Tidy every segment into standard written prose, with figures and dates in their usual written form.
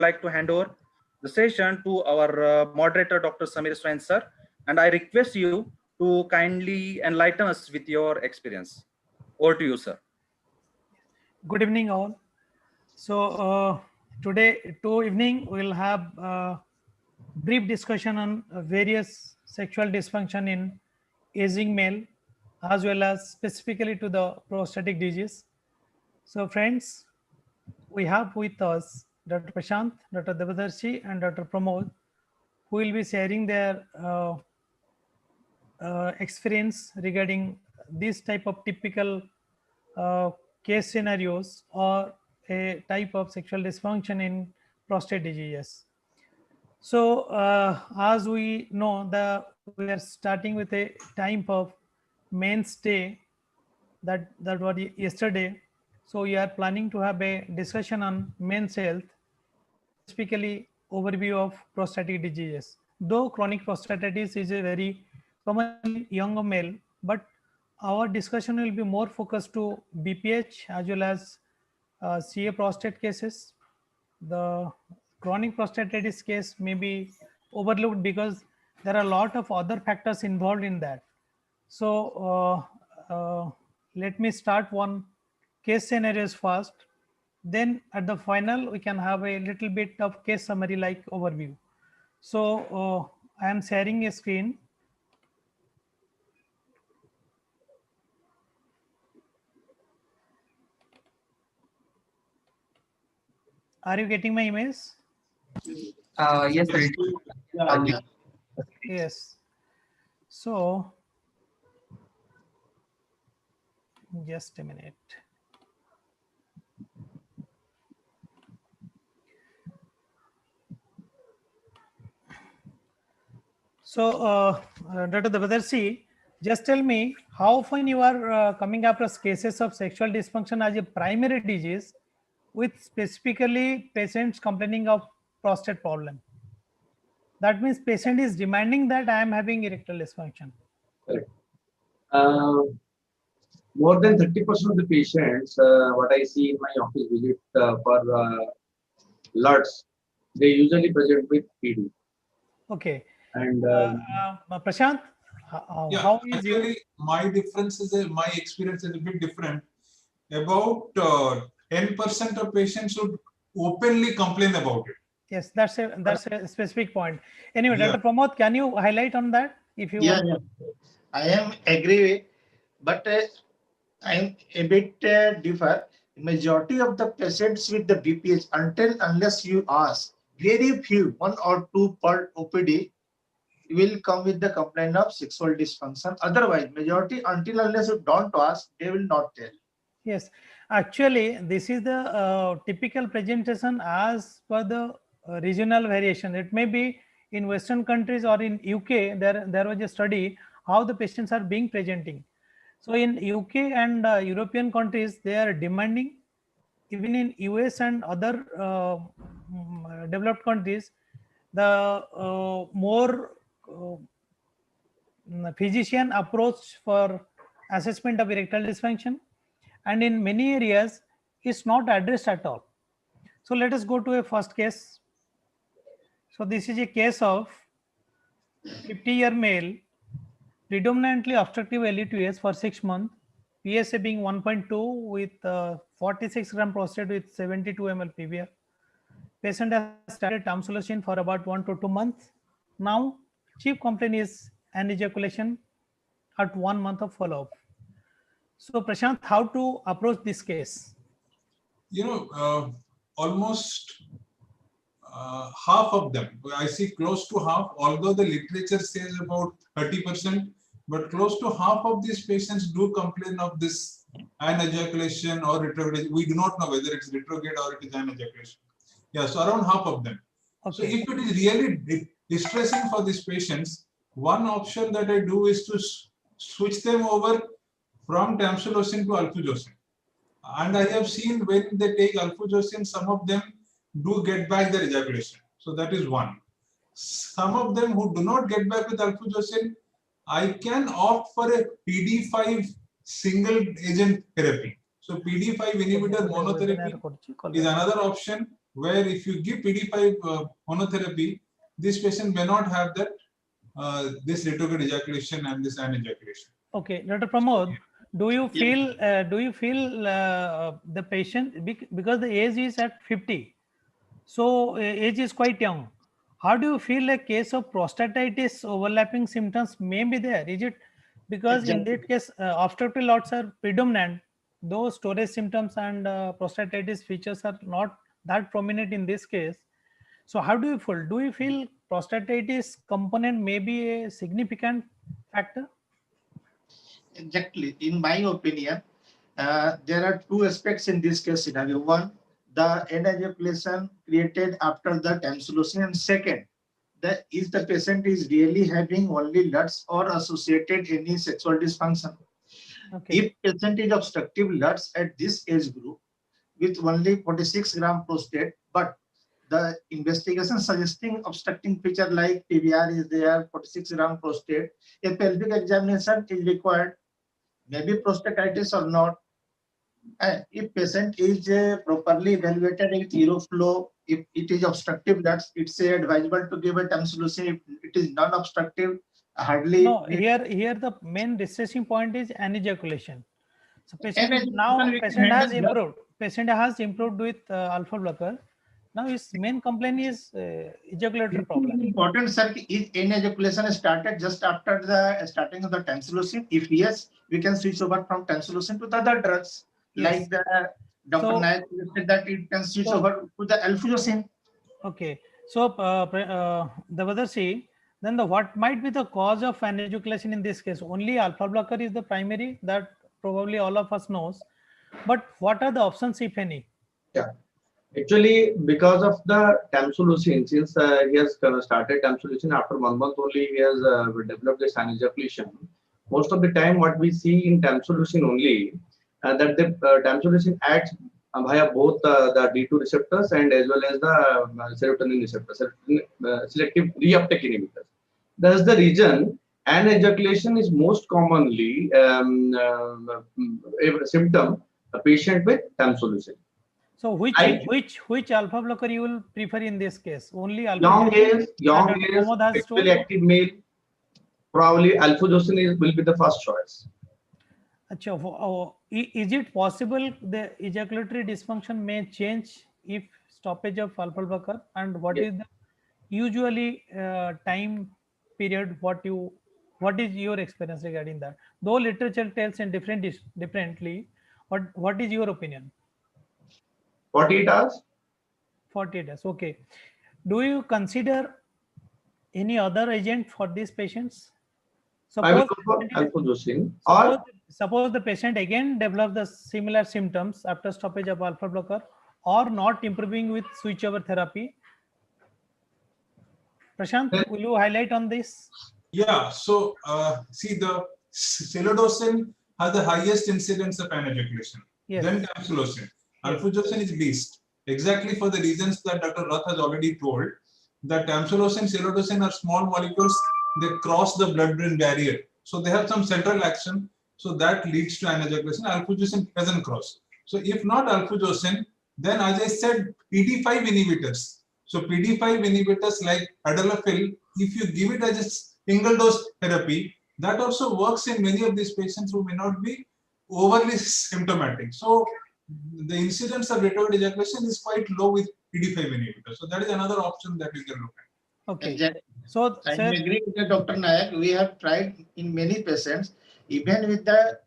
like to hand over the session to our moderator, Dr. Samir Swain, sir. And I request you to kindly enlighten us with your experience. Over to you, sir. Good evening, all. So today, evening, we'll have a brief discussion on various sexual dysfunction in aging male, as well as specifically to the prostatic disease. So, friends, we have with us Dr. Prashant, Dr. Devadarshi, and Dr. Pramod, who will be sharing their experience regarding this type of typical uh, case scenarios or a type of sexual dysfunction in prostate diseases. So, as we know, we are starting with a time of men's day that was yesterday. So, we are planning to have a discussion on men's health, specifically overview of prostatic diseases. Though chronic prostatitis is a very common in younger male, but our discussion will be more focused to BPH as well as CA prostate cases. The chronic prostatitis case may be overlooked because there are a lot of other factors involved in that. So let me start one case scenarios first. Then at the final, we can have a little bit of case summary like overview. So I am sharing a screen. Are you getting my image? Yes, sir. Yes. So just a minute. So, Dr. Devadarshi, just tell me how often you are coming across cases of sexual dysfunction as a primary disease, with specifically patients complaining of prostate problem. That means patient is demanding that I am having erectile dysfunction. Correct. More than 30% of the patients, what I see in my office visit for LUTs, they usually present with PD. Okay. And Prashant, yeah, how is actually my difference is my experience is a bit different. About 10% of patients should openly complain about it. Yes, that's a specific point. Anyway, Yeah. Dr. Pramod, can you highlight on that if you want? Yeah. I am agree, but I am a bit differ. Majority of the patients with the BPH, unless you ask, very few, 1 or 2 per OPD, will come with the complaint of sexual dysfunction. Otherwise, majority, unless you don't ask, they will not tell. Yes, actually, this is the typical presentation as per the regional variation. It may be in Western countries or in UK. There was a study how the patients are being presenting. So in UK and European countries, they are demanding. Even in US and other developed countries, the more physician approach for assessment of erectile dysfunction, and in many areas is not addressed at all. So let us go to a first case. So this is a case of 50-year male, predominantly obstructive LE2S for 6 months, PSA being 1.2 with 46 gram prostate with 72 ml PVR. Patient has started tamsulosin for about 1 to 2 months. Now, chief complaint is an ejaculation at 1 month of follow-up. So, Prashant, how to approach this case? You know, almost half of them, I see close to half, although the literature says about 30%, but close to half of these patients do complain of this anejaculation or retrograde. We do not know whether it's retrograde or it is anejaculation. Yeah, so around half of them. Okay. So if it is really distressing for these patients, one option that I do is to switch them over from tamsulosin to alfuzosin. And I have seen when they take alfuzosin, some of them do get back their ejaculation. So that is one. Some of them who do not get back with alfuzosin, I can opt for a PD5 single agent therapy. So PD5 inhibitor monotherapy is another option. where if you give PD5 monotherapy, this patient may not have that this retrograde ejaculation and this anejaculation. Okay, Dr. Pramod, do you feel the patient, because the age is at 50, so age is quite young. How do you feel a case of prostatitis overlapping symptoms may be there? Is it because in that case obstructive lots are predominant, those storage symptoms and prostatitis features are not that prominent in this case? So how do you feel? Do you feel prostatitis component may be a significant factor? Exactly. In my opinion, there are two aspects in this case scenario. One, the end ejaculation created after the time solution, and second, if the patient is really having only LUTS or associated any sexual dysfunction. Okay. If patient is obstructive LUTS at this age group with only 46 gram prostate, but the investigation suggesting obstructing feature like PVR is there, 46 gram prostate, a pelvic examination is required, maybe prostatitis or not. If patient is properly evaluated with uroflow, if it is obstructive, it's advisable to give a time solution. If it is non-obstructive, hardly. No, here the main distressing point is anejaculation. So patient has improved. Patient has improved with alpha blocker. Now his main complaint is ejaculatory problem. Important, sir, is ejaculation started just after the starting of the time solution? If yes, we can switch over from time solution to the other drugs. Yes. Like the Dr. Nayak said that it can switch over to the alfuzosin. Okay, so the Vadarshi, then what might be the cause of anejaculation in this case? Only alpha blocker is the primary, that probably all of us knows. But what are the options, if any? Yeah, actually, because of the tamsulosin, since he has started tamsulosin after 1 month only, he has developed this anejaculation. Most of the time, what we see in tamsulosin only, that the tamsulosin acts via both the D2 receptors and as well as the serotonin receptors, selective reuptake inhibitors. That's the reason anejaculation is most commonly a symptom a patient with tamsulosin. So which alpha blocker you will prefer in this case? Only alpha. Young age, sexually active male, probably alfuzosin will be the first choice. Achha, is it possible the ejaculatory dysfunction may change if stoppage of alpha blocker, and what is the usually time period? What is your experience regarding that? Though literature tells in differently, what is your opinion? 48 hours. 48 hours. Okay. Do you consider any other agent for these patients? I will go for alfuzosin. Suppose the patient again develops the similar symptoms after stoppage of alpha blocker or not improving with switchover therapy. Prashant, will you highlight on this? Yeah, so see, the silodosin has the highest incidence of anejaculation. Yes. Then tamsulosin. Alfuzosin is least. Exactly for the reasons that Dr. Rath has already told, that tamsulosin, silodosin are small molecules. They cross the blood-brain barrier. So they have some central action. So that leads to anejaculation. Alfuzosin doesn't cross. So if not alfuzosin, then as I said, PD5 inhibitors. So PD5 inhibitors like adalafil, if you give it as a single dose therapy, that also works in many of these patients who may not be overly symptomatic. So the incidence of retrograde ejaculation is quite low with PD5 inhibitors. So that is another option that you can look at. Okay. Exactly. So I agree with Dr. Nayak. We have tried in many patients, even with the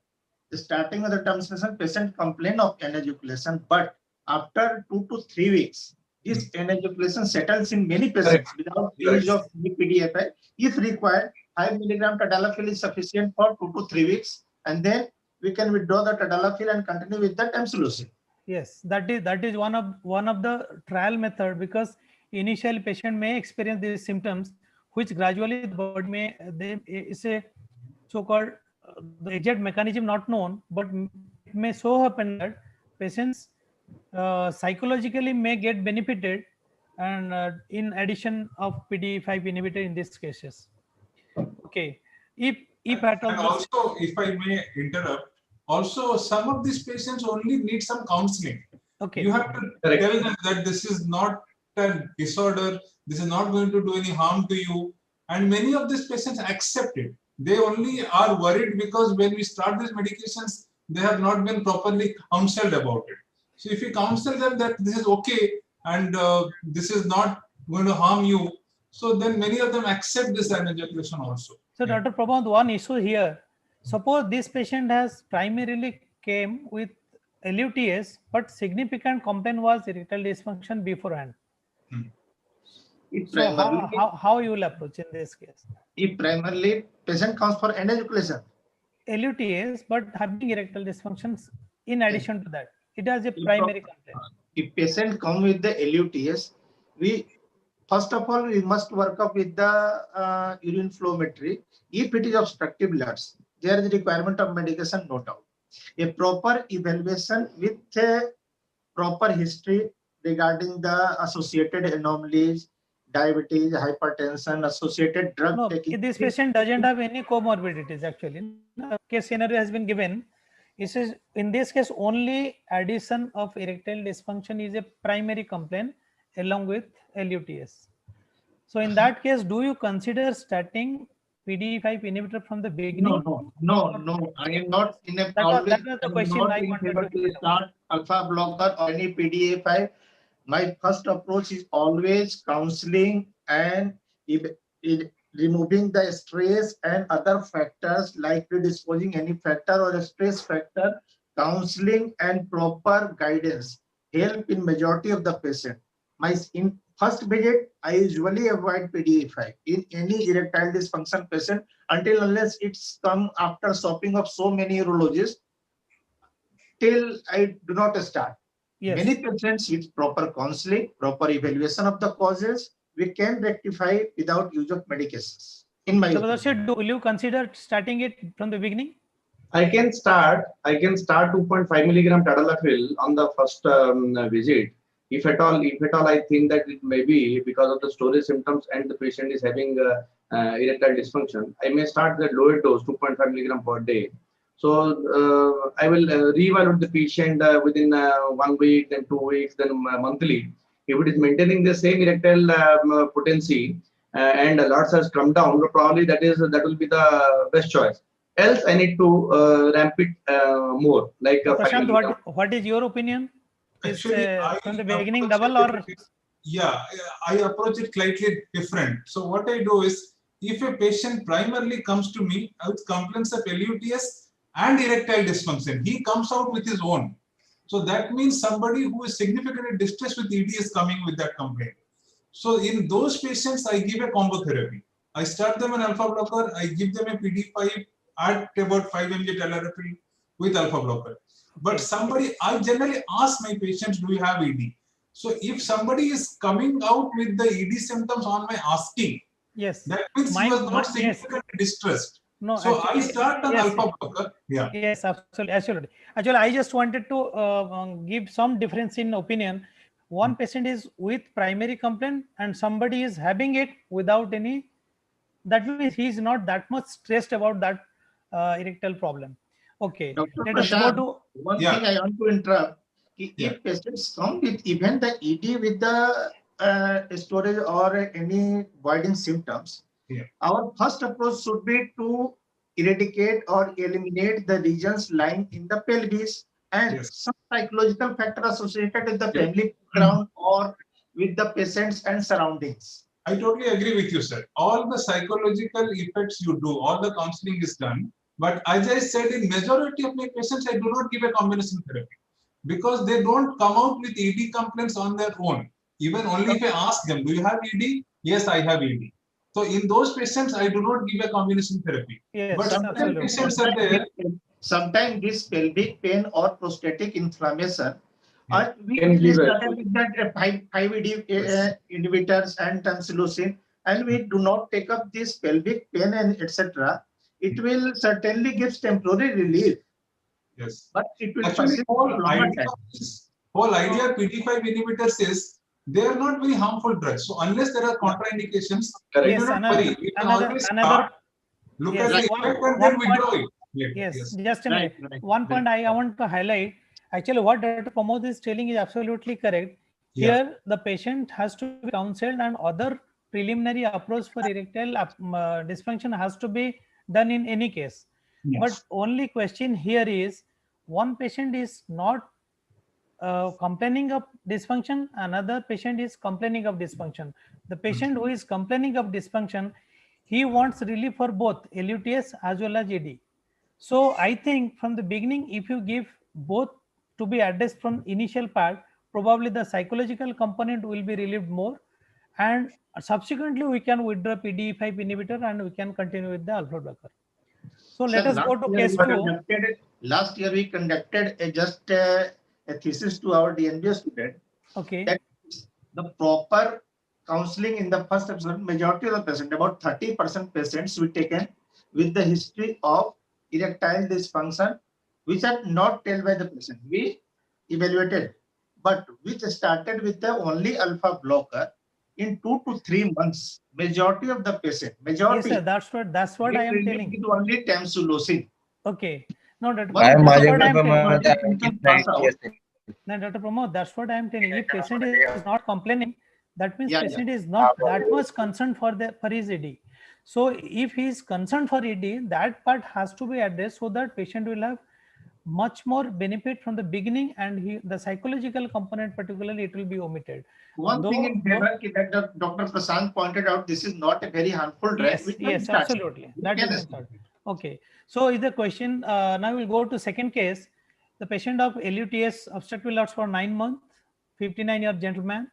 starting of the term session, patient complain of anejaculation, but after 2 to 3 weeks, this anejaculation settles in many patients without use of PDFI. If required, 5 milligram tadalafil is sufficient for 2 to 3 weeks, and then we can withdraw the tadalafil and continue with the tamsulosin. Yes, that is one of the trial method, because initially patient may experience these symptoms, which gradually the body may is a so-called the exact mechanism not known, but it may so happen that patients psychologically may get benefited, and in addition of PD5 inhibitor in these cases. Okay, if at all. And also, if I may interrupt, also some of these patients only need some counseling. Okay. You have to Correct. tell them that this is not a disorder, this is not going to do any harm to you. And many of these patients accept it. They only are worried because when we start these medications, they have not been properly counseled about it. So if you counsel them that this is okay and this is not going to harm you, so then many of them accept this ejaculation also. So, Dr. Prabhat, one issue here. Suppose this patient has primarily came with LUTS, but significant complaint was erectile dysfunction beforehand. If So, primarily, how you will approach in this case? if primarily patient comes for end ejaculation, LUTS, but having erectile dysfunctions in addition to that. It has a primary complaint. if patient come with the LUTS, we first of all we must work up with the urine flowmetry. If it is obstructive bloods, there is a requirement of medication, no doubt. A proper evaluation with a proper history regarding the associated anomalies, diabetes, hypertension, associated drug No, taking. this patient doesn't have any comorbidities actually. Case scenario has been given. It says in this case only addition of erectile dysfunction is a primary complaint along with LUTS. So in that case, do you consider starting PDE5 inhibitor from the beginning? No. I am not in a That always. was the question I'm not I in wanted favor to to start alpha blocker or any PDA5. My first approach is always counseling and removing the stress and other factors like predisposing any factor or a stress factor. Counseling and proper guidance help in majority of the patient. In first visit, I usually avoid PDA5 in any erectile dysfunction patient until unless it's come after stopping of so many urologists. Till I do not start. Yes. Many patients with proper counseling, proper evaluation of the causes, we can rectify without use of medications. In my opinion. So, will you consider starting it from the beginning? I can start 2.5 milligram tadalafil on the first visit. If at all, I think that it may be because of the storage symptoms and the patient is having erectile dysfunction, I may start the lower dose, 2.5 milligram per day. So I will reevaluate the patient within 1 week, then 2 weeks, then monthly. If it is maintaining the same erectile potency and lots has come down, probably that will be the best choice. Else, I need to ramp it more. Like Prashant, what is your opinion? Actually, from the beginning double or? Yeah, I approach it slightly different. So what I do is, if a patient primarily comes to me with complaints of LUTS and erectile dysfunction, he comes out with his own. So that means somebody who is significantly distressed with ED is coming with that complaint. So in those patients, I give a combo therapy. I start them an alpha blocker, I give them a PD5 at about 5 mg tadalafil with alpha blocker. But I generally ask my patients, do you have ED? So if somebody is coming out with the ED symptoms on my asking, yes, that means he was not significantly distressed. No, so actually, I start an alpha blocker. Yeah. Yes, absolutely. Actually, I just wanted to give some difference in opinion. One patient is with primary complaint and somebody is having it without any. That means he is not that much stressed about that erectile problem. Okay. Dr. Let us go Prashant, to one thing I want to interrupt. If patients come with even the ED with the storage or any voiding symptoms, our first approach should be to eradicate or eliminate the regions lying in the pelvis and some psychological factor associated with the family background or with the patients and surroundings. I totally agree with you, sir. All the psychological effects you do, all the counseling is done. But as I said, in majority of my patients, I do not give a combination therapy because they don't come out with ED complaints on their own. Even only if I ask them, do you have ED? Yes, I have ED. So in those patients, I do not give a combination therapy. Yes, but sometimes patients are there. Sometimes this pelvic pain or prostatic inflammation, we started with that 5-ED inhibitors and tamsulosin, and we do not take up this pelvic pain and etc. It will certainly give temporary relief. Yes. But it will actually whole idea of PD5 inhibitors is they are not very harmful drugs. So unless there are contraindications, we do not worry. We can always start, look at the effect and then withdraw it. Yes, just a minute. One point I want to highlight. Actually, what Dr. Pramod is telling is absolutely correct. Yeah. Here, the patient has to be counseled, and other preliminary approach for erectile dysfunction has to be done in any case. Yes. But only question here is, one patient is not complaining of dysfunction, another patient is complaining of dysfunction. The patient who is complaining of dysfunction, he wants relief for both LUTS as well as ED. So I think from the beginning, if you give both to be addressed from initial part, probably the psychological component will be relieved more, and subsequently we can withdraw PDE5 inhibitor and we can continue with the alpha blocker. So let Sir, us go to case 2. Last year we conducted a thesis to our DNBS student. Okay. That the proper counseling in the first episode, majority of the patient, about 30% patients we taken with the history of erectile dysfunction, which are not told by the patient. We evaluated, but which started with the only alpha blocker in 2 to 3 months. Majority of the patient, majority. Yes, sir, that's what I am telling. With only tamsulosin. Okay. No, Dr. What Pramod, I that's what I am telling. pass out. No, Dr. Pramod, that's what I am telling. If patient is not complaining, that means Yeah, patient is not that much concerned for his ED. So if he is concerned for ED, that part has to be addressed so that patient will have much more benefit from the beginning, and the psychological component particularly, it will be omitted. One thing in favor that Dr. Prasad pointed out, this is not a very harmful drug. Yes, absolutely. That we can start. Okay. So is the question, now we'll go to second case. The patient of LUTS, obstructive loss for 9 months, 59-year gentleman,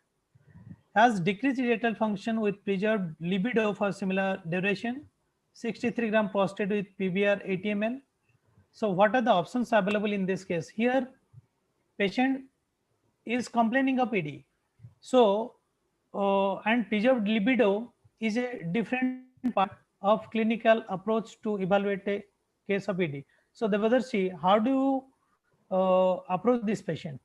has decreased erectile function with preserved libido for similar duration, 63 gram prostate with PVR 80 ml. So what are the options available in this case? Here, patient is complaining of ED. So, and preserved libido is a different part of clinical approach to evaluate a case of ED. So, Devadarshi, how do you approach this patient?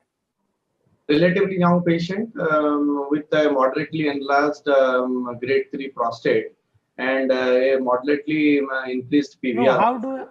Relatively young patient with a moderately enlarged grade 3 prostate and a moderately increased PVR. No,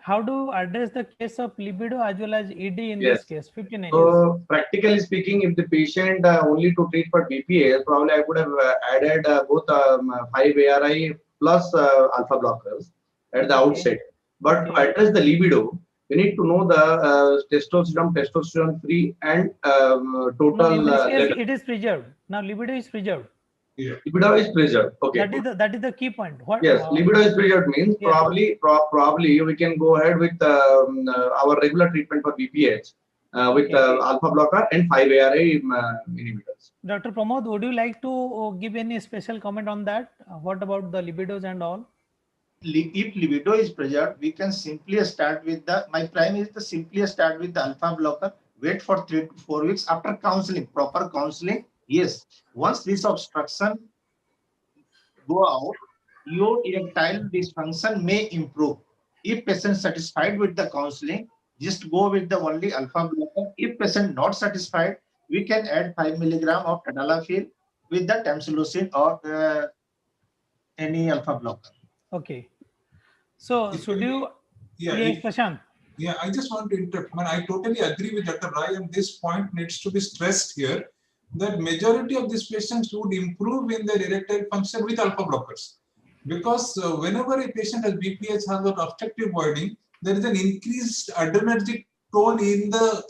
how do you address the case of libido as well as ED in this case? 59 so years. practically speaking, if the patient only to treat for BPS, probably I could have added both 5-ARI plus alpha blockers at the outset. But to address the libido, we need to know the testosterone free and total. No, in this case, it is preserved. Now libido is preserved. Yeah. Libido is preserved. Okay. That is the key point. What, yes, libido is preserved means probably we can go ahead with our regular treatment for BPH with alpha blocker and 5-ARI inhibitors. Dr. Pramod, would you like to give any special comment on that? What about the libidos and all? If libido is preserved, we can simply start with my prime is simply start with the alpha blocker, wait for 3 to 4 weeks after counseling, proper counseling. Yes, once this obstruction go out, your erectile dysfunction may improve. If patient satisfied with the counseling, just go with the only alpha blocker. If patient not satisfied, we can add 5 milligram of tadalafil with the tamsulosin or any alpha blocker. Okay. So should you? Yes, Prashant. Yeah, I just want to interrupt. I totally agree with Dr. Rai, and this point needs to be stressed here, that majority of these patients would improve in their erectile function with alpha blockers. Because whenever a patient has BPH, has an obstructive voiding, there is an increased adrenergic tone in the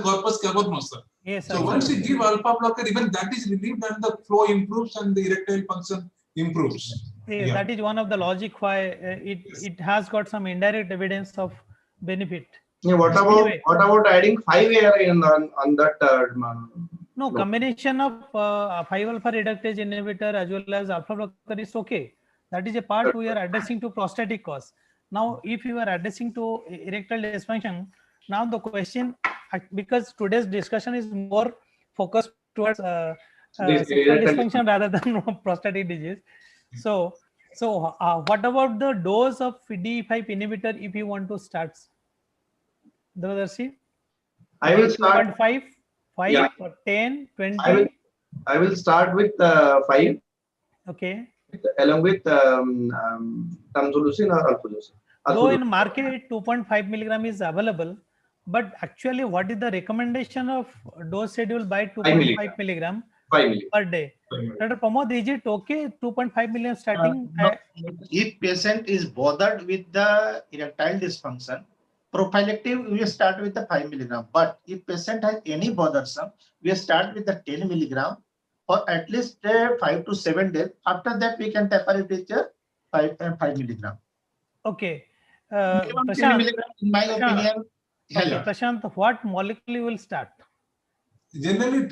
corpus cavernosa. Yes, so once you give alpha blocker, even that is relieved and the flow improves and the erectile function improves. Yeah. That is one of the logic why it has got some indirect evidence of benefit. Yeah, what about adding 5-ARI on that? No, combination of 5-alpha reductase inhibitor as well as alpha blocker is okay. That is a part we are addressing to prostatic cause. Now, if you are addressing to erectile dysfunction, now the question, because today's discussion is more focused towards sexual dysfunction rather than prostatic disease. So what about the dose of PDE5 inhibitor if you want to start? Devadarshi? I will start 5, or 10, 20. I will start with 5. Okay. Along with tamsulosin or alfuzosin. Though in market 2.5 milligram is available, But actually, what is the recommendation of dose schedule by 5 2.5 milligram 5 milligram. per day? Dr. Pramod, is it okay 2.5 milligram starting? No, if patient is bothered with the erectile dysfunction, prophylactic we start with the 5 milligram. But if patient has any bothersome, we start with the 10 milligram for at least 5 to 7 days. After that, we can taper it with 5 milligram. Okay. Minimum 10 Prashant, milligram, in my opinion, okay, help. Prashant, what molecule you will start? Generally,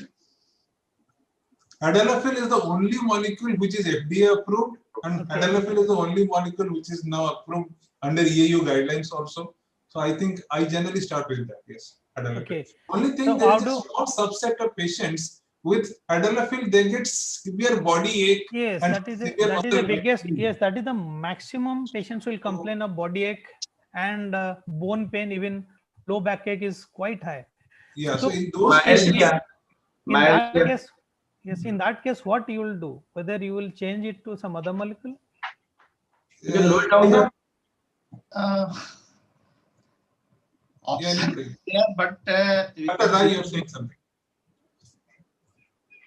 Adalafil is the only molecule which is FDA approved, and Okay. Adalafil is the only molecule which is now approved under EAU guidelines also. So I think I generally start with that. Yes, Adalafil. Okay. Only thing, So there how is a do- small subset of patients with Adalafil, they get severe body ache. Yes, and that is severe the muscle biggest. pain. Yes, that is the maximum patients will complain of body ache and bone pain. Even low backache is quite high. Yeah, So so in those patients, Myalgia. in that Myalgia. case, yes, in that case, what you will do? Whether you will change it to some other molecule? You can lower down the Option anybody. there, but we Dr. can Rai, switch you're to saying something.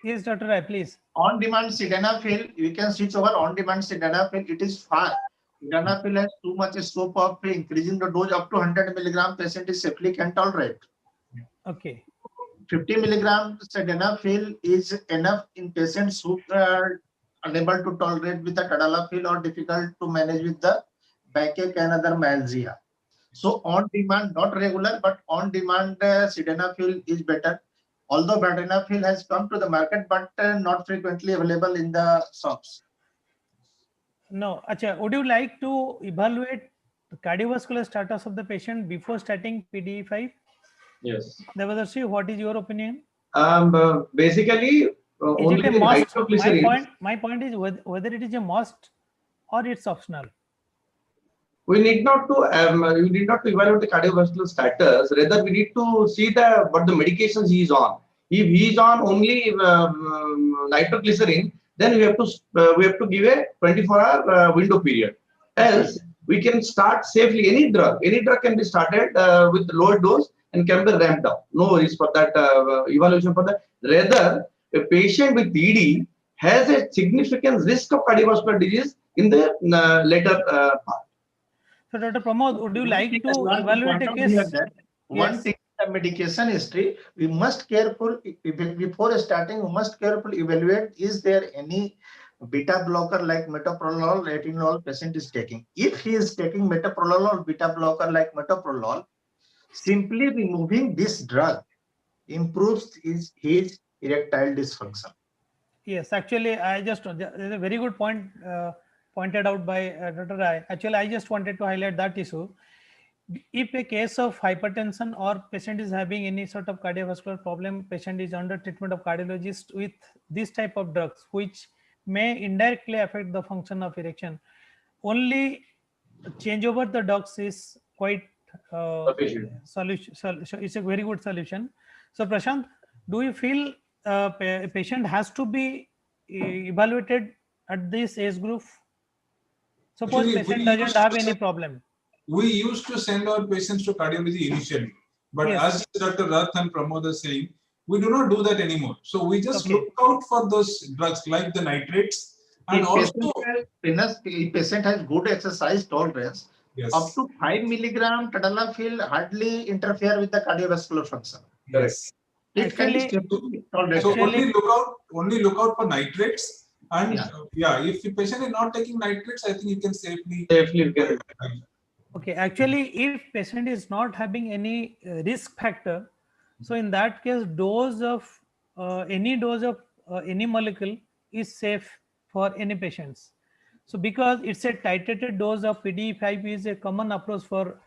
Yes, Dr. Rai, please. on-demand sildenafil. We can switch over on-demand sildenafil. It is fine. Sildenafil has too much scope of increasing the dose up to 100 milligram. Patient is safely can tolerate. Okay. 50 milligram sildenafil is enough in patients who are unable to tolerate with the tadalafil or difficult to manage with the backache and other myalgia. So on demand, not regular, but on demand sildenafil is better. Although vardenafil has come to the market, but not frequently available in the shops. No, Acha, would you like to evaluate the cardiovascular status of the patient before starting PDE5? Yes. Devadarshi, what is your opinion? Basically, Is only it a the must? nitroglycerin. My point is whether it is a must or it's optional. We need not to evaluate the cardiovascular status. Rather, we need to see what the medications he is on. If he is on only nitroglycerin, then we have to give a 24-hour window period. Else, we can start safely any drug. Any drug can be started with lower dose and can be ramped up. No worries for that evaluation for that. Rather, a patient with ED has a significant risk of cardiovascular disease in the later part. So, Dr. Pramod, would you like to evaluate a case? One thing, the medication history, we must careful before starting. We must carefully evaluate: is there any beta blocker like metoprolol, retinol patient is taking? If he is taking metoprolol or beta blocker like metoprolol, simply removing this drug improves his erectile dysfunction. Yes, actually, there's a very good point pointed out by Dr. Rai. Actually, I just wanted to highlight that issue. If a case of hypertension or patient is having any sort of cardiovascular problem, patient is under treatment of cardiologist with this type of drugs, which may indirectly affect the function of erection. Only change over the drugs is quite solution. It's a very good solution. So, Prashant, do you feel a patient has to be evaluated at this age group? Suppose Actually, patient doesn't have any problem. We used to send our patients to cardiology initially, but Yes. as Dr. Rath and Pramod are saying, we do not do that anymore. So we just Okay. look out for those drugs like the nitrates, and If also patient has good exercise tolerance, yes, up to 5 milligram tadalafil hardly interfere with the cardiovascular function. yes. It can be Actually- tolerated. So Actually- only look out for nitrates, and Yeah. if the patient is not taking nitrates, I think you can safely. Okay, actually, if patient is not having any risk factor, so in that case, any dose of any molecule is safe for any patients. So because it's a titrated dose of PDE5 is a common approach for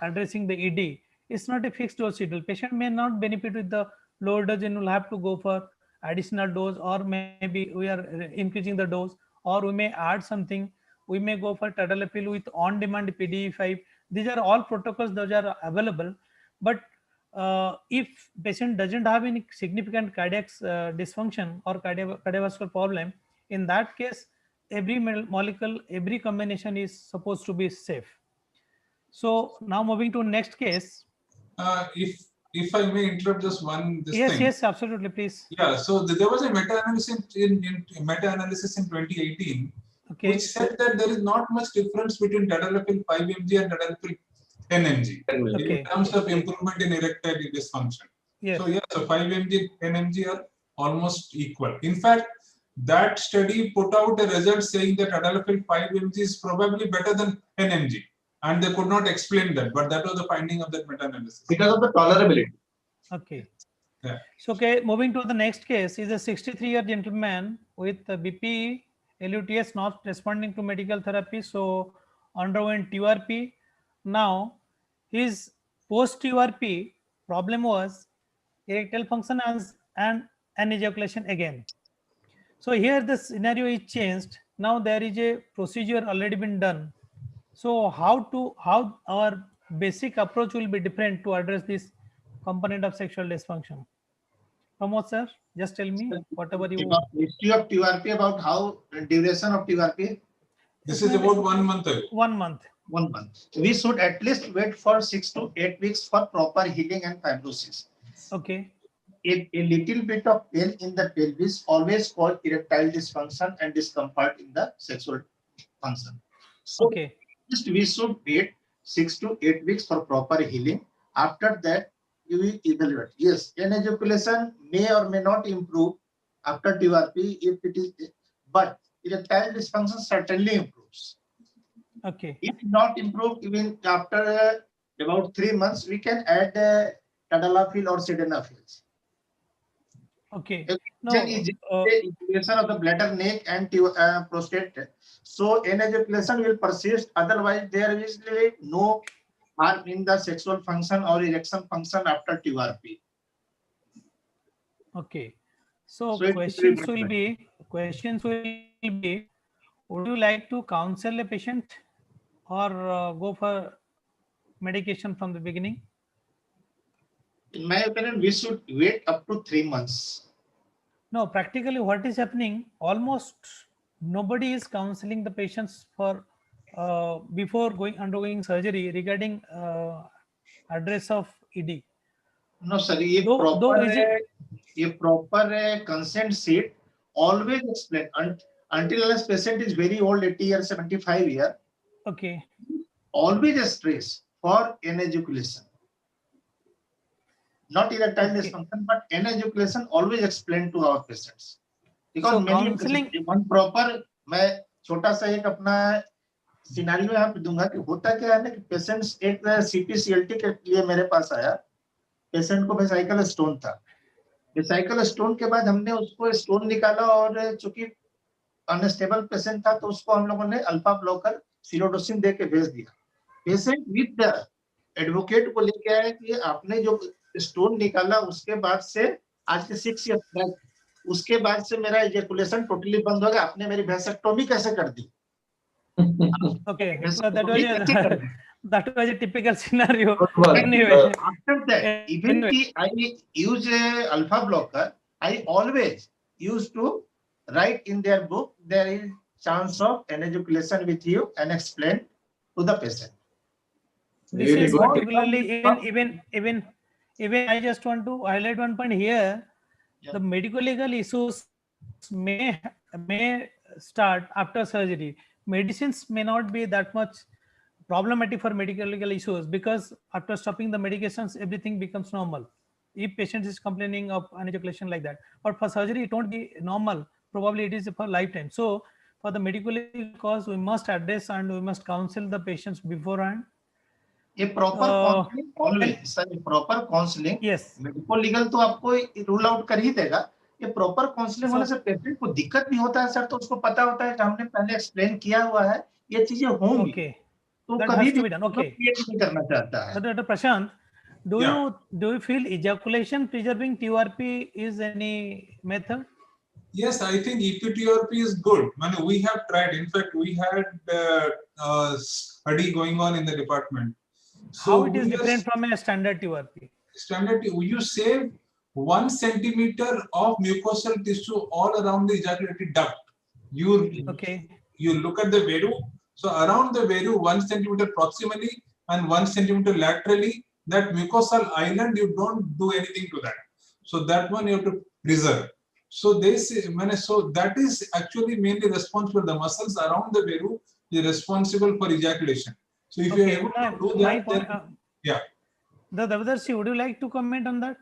addressing the ED. It's not a fixed dose schedule. Patient may not benefit with the lower dose and will have to go for additional dose, or maybe we are increasing the dose, or we may add something. We may go for tadalafil with on-demand PDE5. These are all protocols that are available. But if patient doesn't have any significant cardiac dysfunction or cardiovascular problem, in that case, every molecule, every combination is supposed to be safe. So now moving to next case. If I may interrupt just Yes, thing. yes, absolutely, please. Yeah, so there was a meta-analysis in 2018, Okay. which said that there is not much difference between tadalafil 5 mg and tadalafil 10 mg Okay. in terms of improvement in erectile dysfunction. Yes. So yeah, so 5 mg, 10 mg are almost equal. In fact, that study put out a result saying that tadalafil 5 mg is probably better than 10 mg, and they could not explain that, but that was the finding of that meta-analysis. Because of the tolerability. Okay. Yeah. So, okay, moving to the next case is a 63-year gentleman with BP, LUTS not responding to medical therapy, so underwent TURP. Now, his post-TURP problem was erectile function and an ejaculation again. So here the scenario is changed. Now there is a procedure already been done. So how our basic approach will be different to address this component of sexual dysfunction? Pramod sir, just tell me whatever you. About history of TURP, about how duration of TURP. This is about 1 month ago. 1 month. 1 month. We should at least wait for 6 to 8 weeks for proper healing and fibrosis. Okay. A little bit of pain in the pelvis always cause erectile dysfunction and discomfort in the sexual function. So Okay. we should wait 6 to 8 weeks for proper healing. After that, you will evaluate. Yes, an ejaculation may or may not improve after TURP if it is, but erectile dysfunction certainly improves. Okay. If not improved, even after about 3 months, we can add tadalafil or sildenafil. Okay. No, is ejaculation of the bladder, neck, and prostate. So an ejaculation will persist. Otherwise, there is no harm in the sexual function or erection function after TURP. Okay. So questions will be, would you like to counsel a patient or go for medication from the beginning? In my opinion, we should wait up to 3 months. No, practically what is happening, almost nobody is counseling the patients for before undergoing surgery regarding address of ED. No, sir. A proper consent sheet always explain until unless patient is very old, 80 years, 75 years. Okay. Always stress for an ejaculation. Not erectile dysfunction, but an ejaculation always explained to our patients. Because so many counseling, one proper, मैं छोटा सा एक अपना scenario यहाँ पे दूंगा कि होता क्या है ना कि पेशेंट्स एक CPCLT के लिए मेरे पास आया, पेशेंट को वेसाइकल स्टोन था, वेसाइकल स्टोन के बाद हमने उसको स्टोन निकाला और चूंकि अनस्टेबल पेशेंट था तो उसको हम लोगों ने अल्फा ब्लॉकर सिलोडोसिन दे के भेज दिया. पेशेंट विद द एडवोकेट को लेके आया कि आपने जो स्टोन निकाला उसके बाद से आज के 6 ईयर बैक उसके बाद से मेरा इजैकुलेशन टोटली बंद हो गया, आपने मेरी वेसेक्टोमी कैसे कर दी? Okay, so that was a typical scenario. Anyway, after that, even if I use a alpha blocker, I always used to write in their book there is chance of an ejaculation with you and explain to the patient. This is particularly even I just want to highlight one point here. Yeah. The medical legal issues may start after surgery. Medicines may not be that much problematic for medical legal issues because after stopping the medications, everything becomes normal. If patient is complaining of an ejaculation like that, but for surgery, it won't be normal. Probably it is for lifetime. So for the medical legal cause, we must address and we must counsel the patients beforehand. A proper counseling, proper counseling. Yes. Medical legal तो आपको rule out कर ही देगा. ये proper counseling होने से patient को दिक्कत नहीं होता है सर, तो उसको पता होता है कि हमने पहले एक्सप्लेन किया हुआ है, ये चीजें होंगी. Okay. तो that कभी has to be भी done. Okay. नहीं करना चाहता है. Dr. Prashant, do you feel ejaculation preserving TURP is any method? Yes, I think EPTRP is good. I mean, we have tried. In fact, we had a study going on in the department. So how it is different from a standard TURP? Standard, you save 1 centimeter of mucosal tissue all around the ejaculatory duct. You look at the veru. So around the veru, 1 centimeter proximally and 1 centimeter laterally, that mucosal island, you don't do anything to that. So that one you have to preserve. So they say, so that is actually mainly responsible. The muscles around the Veru is responsible for ejaculation. So if you are able to do that, then, yeah. The Devadarshi, would you like to comment on that?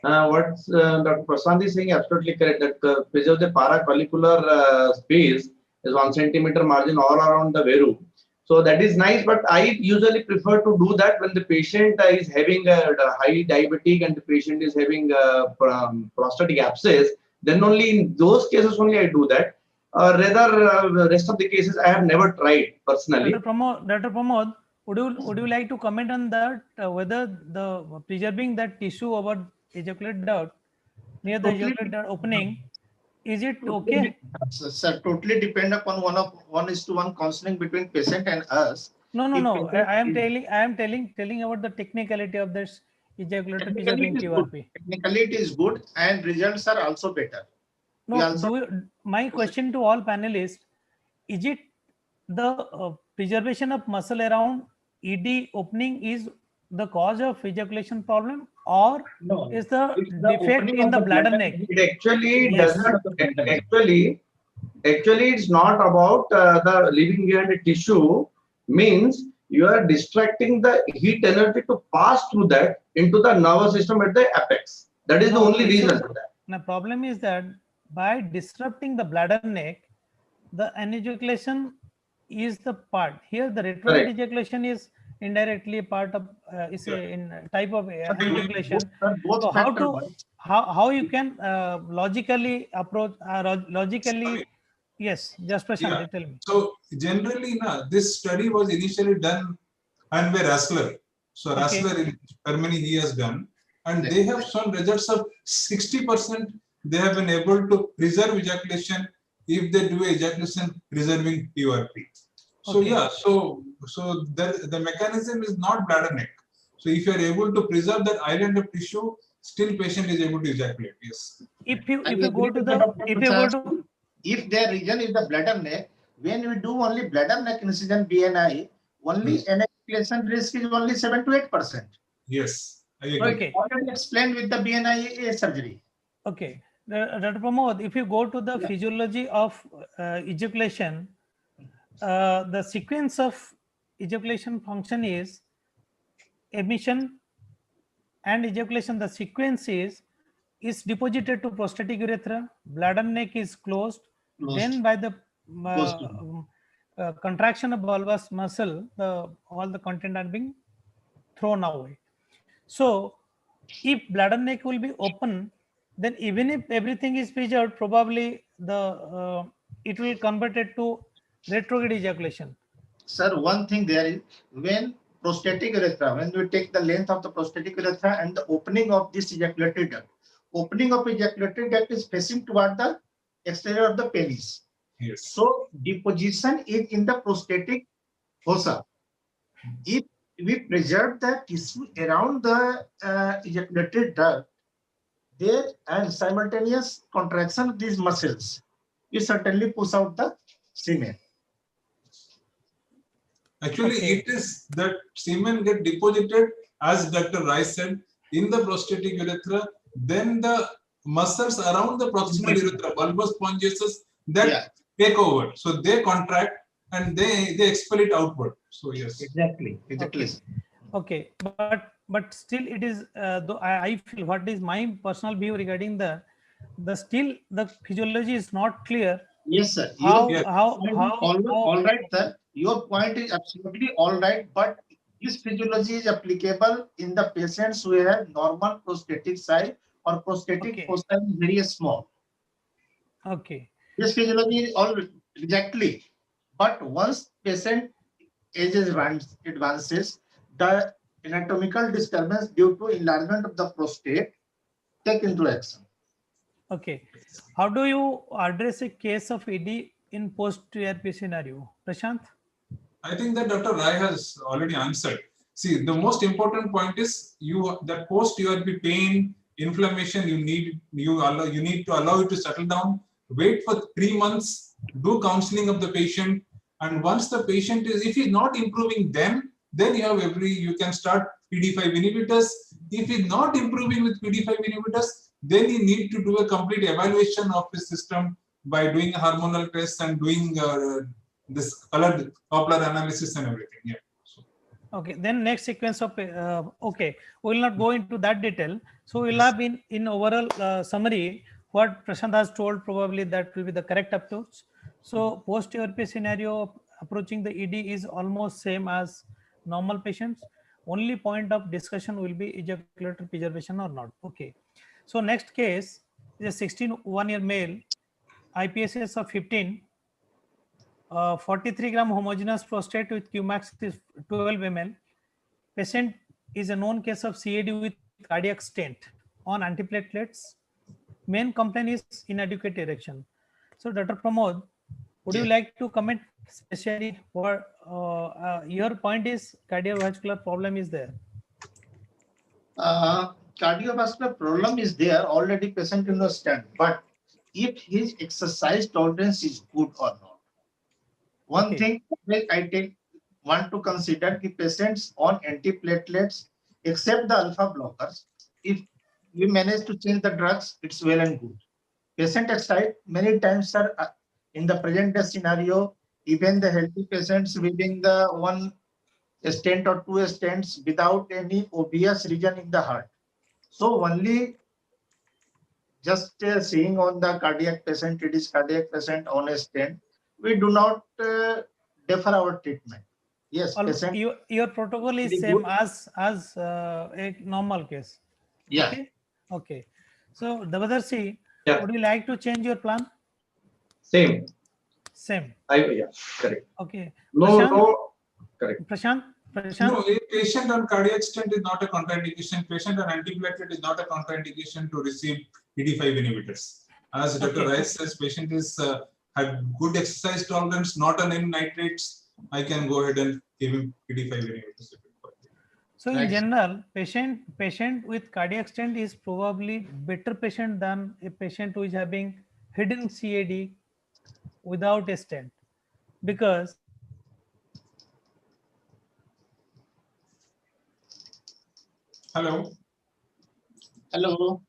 What Dr. Prasad is saying absolutely correct, that preserve the paracollicular space is 1 centimeter margin all around the Veru. So that is nice, but I usually prefer to do that when the patient is having a high diabetic and the patient is having prostatic abscess. Then only in those cases only I do that. Rather, rest of the cases I have never tried personally. Dr. Pramod, would you like to comment on that? Whether the preserving that tissue over ejaculate duct near the ejaculate duct opening, is it okay? Sir, totally depend upon 1:1 counseling between patient and us. No. I am telling about the technicality of this ejaculator preserving QRP. Technically, it is good, and results are also better. No, my question to all panelists: is it the preservation of muscle around ED opening is the cause of ejaculation problem, or No, is the it's the defect opening in of the the bladder bladder neck? It actually Yes. does not. Actually, it's not about the leaving behind a tissue. Means you are distracting the heat energy to pass through that into the nervous system at the apex. That is the only reason for that. The problem is that by disrupting the bladder neck, the ejaculation is the part. Here, the retrograde Correct. ejaculation is indirectly a part of is a in type of ejaculation. Both So factors. how you can logically approach logically? Sorry. Yes, just Prashant, tell me. So generally, this study was initially done and by Rassler. So Okay. Rassler in Germany, he has done, and they have shown results of 60%. They have been able to preserve ejaculation if they do ejaculation preserving PRP. So Okay. yeah, so the mechanism is not bladder neck. So if you are able to preserve that island of tissue, still patient is able to ejaculate. Yes. If you go to If their region is the bladder neck, when we do only bladder neck incision BNI, only ejaculation risk is only 7 to 8%. Yes, I agree. So Okay. it's already explained with the BNI surgery. Okay, Dr. Pramod, if you go to the physiology of ejaculation, the sequence of ejaculation function is emission and ejaculation. The sequence is deposited to prostatic urethra, bladder neck is closed. Then by the contraction of bulbous muscle, all the content are being thrown away. So if bladder neck will be open, then even if everything is preserved, probably the it will convert it to retrograde ejaculation. Sir, one thing there is, when prostatic urethra, when we take the length of the prostatic urethra and the opening of this ejaculatory duct, opening of ejaculatory duct is facing toward the exterior of the penis. Yes. So deposition is in the prostatic fossa. If we preserve the tissue around the ejaculatory duct, there and simultaneous contraction of these muscles, you certainly push out the semen. Actually, it is that semen get deposited, as Dr. Rice said, in the prostatic urethra. Then the muscles around the proximal urethra, bulbous spongiasus, that take over. So they contract and they expel it outward. So yes. Exactly. Okay, but still it is. Though I feel, what is my personal view regarding the still the physiology is not clear. Yes, sir. All right, sir. Your point is absolutely all right, but this physiology is applicable in the patients who have normal prostatic size or prostatic fossa is very small. Okay. This physiology is all exactly, but once patient age advances, the anatomical disturbance due to enlargement of the prostate take into action. Okay. How do you address a case of ED in post-TRP scenario? Prashant? I think that Dr. Rai has already answered. See, the most important point is that post-TRP pain, inflammation, you need to allow it to settle down. Wait for 3 months, do counseling of the patient, and once the patient is, if he's not improving, then then you can start PD5 inhibitors. If he's not improving with PD5 inhibitors, then you need to do a complete evaluation of his system by doing hormonal tests and doing this Doppler analysis and everything. Yeah. So, okay, then next sequence of okay, we will not go into that detail. So we'll have in overall summary what Prashant has told, probably that will be the correct approach. So post ERP scenario approaching the ED is almost same as normal patients. Only point of discussion will be ejaculatory preservation or not. Okay. So next case is a 16 1-year male, IPSS of 15, 43 gram homogeneous prostate with Qmax is 12 ml. Patient is a known case of CAD with cardiac stent on antiplatelets. Main complaint is inadequate erection. So Dr. Pramod, would you like to comment, especially what your point is cardiovascular problem is there? Cardiovascular problem is there, already patient in the stand, but if his exercise tolerance is good or not. One thing I want to consider the patients on antiplatelets, except the alpha blockers. If we manage to change the drugs, it's well and good. Patient aside, many times, sir, in the present day scenario, even the healthy patients within the one stent or two stents without any obvious reason in the heart. So only just seeing on the cardiac patient, it is cardiac patient on a stent, we do not defer our treatment. Yes, patient, your protocol is same as a normal case. Yeah. Okay. Okay. So Dabadarshi, Yeah. would you like to change your plan? Same. Same. Yeah, correct. Okay. No, Prashant? no, correct. Prashant? no, a patient on cardiac stent is not a contraindication. Patient on antiplatelet is not a contraindication to receive PD5 inhibitors. As Dr. Rice says, patient is had good exercise tolerance, not on any nitrates. I can go ahead and give him PD5 inhibitors. So in general, patient with cardiac stent is probably better patient than a patient who is having hidden CAD without a stent, because Hello. Hello.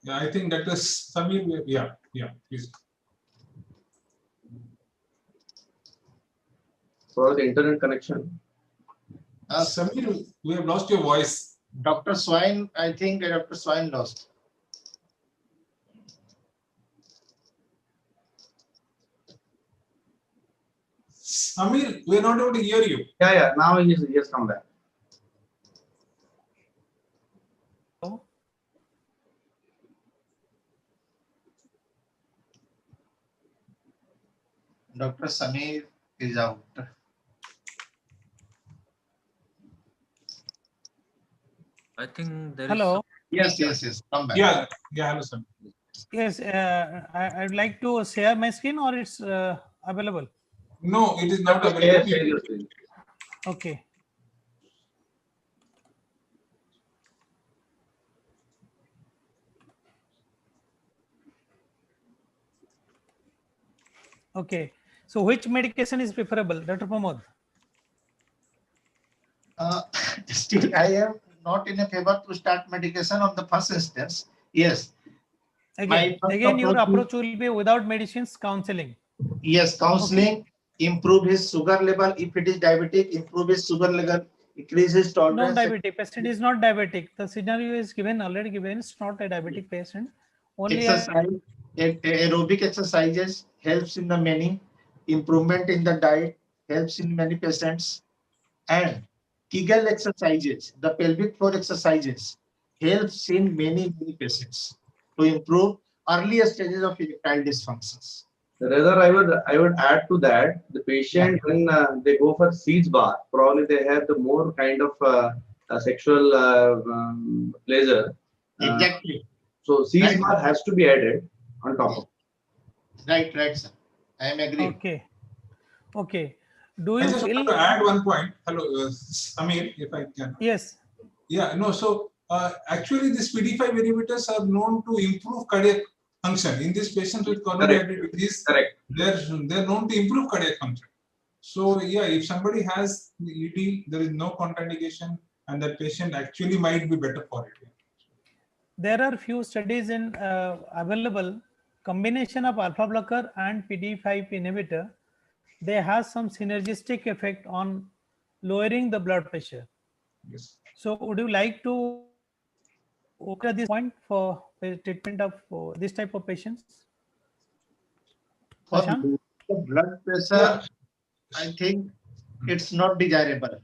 Yeah, I think Dr. Samir. Yeah, please. For the internet connection. Samir, we have lost your voice. Dr. Swine, I think Dr. Swine lost. Samir, we are not able to hear you. Yeah. Now he has come back. Dr. Samir is out. I think there is. Hello. Yes. Come back. Yeah, hello, Samir. Yes, I'd like to share my screen, or it's available. No, it is not Share available. your screen. Okay. Okay. So which medication is preferable, Dr. Pramod? Still, I am not in a favor to start medication on the first instance. Yes. Again, your approach will be without medicines, counseling. Yes, counseling, improve his sugar level. If it is diabetic, improve his sugar level, increase his tolerance. Non-diabetic patient is not diabetic. The scenario is already given. It's not a diabetic patient. Only exercise, aerobic exercises helps in the many. Improvement in the diet helps in many patients. And Kegel exercises, the pelvic floor exercises, helps in many patients to improve earlier stages of erectile dysfunctions. Rather, I would add to that, the patient, when they go for siege bar, probably they have the more kind of sexual pleasure. Exactly. So siege bar has to be added on top of it. Right, sir. I am agree. Okay. Do I you just feel? want to add one point. Hello, Samir, if I can. Yes. Yeah, no. So actually, these PD5 inhibitors are known to improve cardiac function in these patients with coronary artery disease. Correct. They're known to improve cardiac function. So yeah, if somebody has the ED, there is no contraindication, and that patient actually might be better for it. There are few studies in available combination of alpha blocker and PD5 inhibitor. They have some synergistic effect on lowering the blood pressure. Yes. So would you like to look at this point for treatment of this type of patients? For Prashant? the blood pressure, I think it's not desirable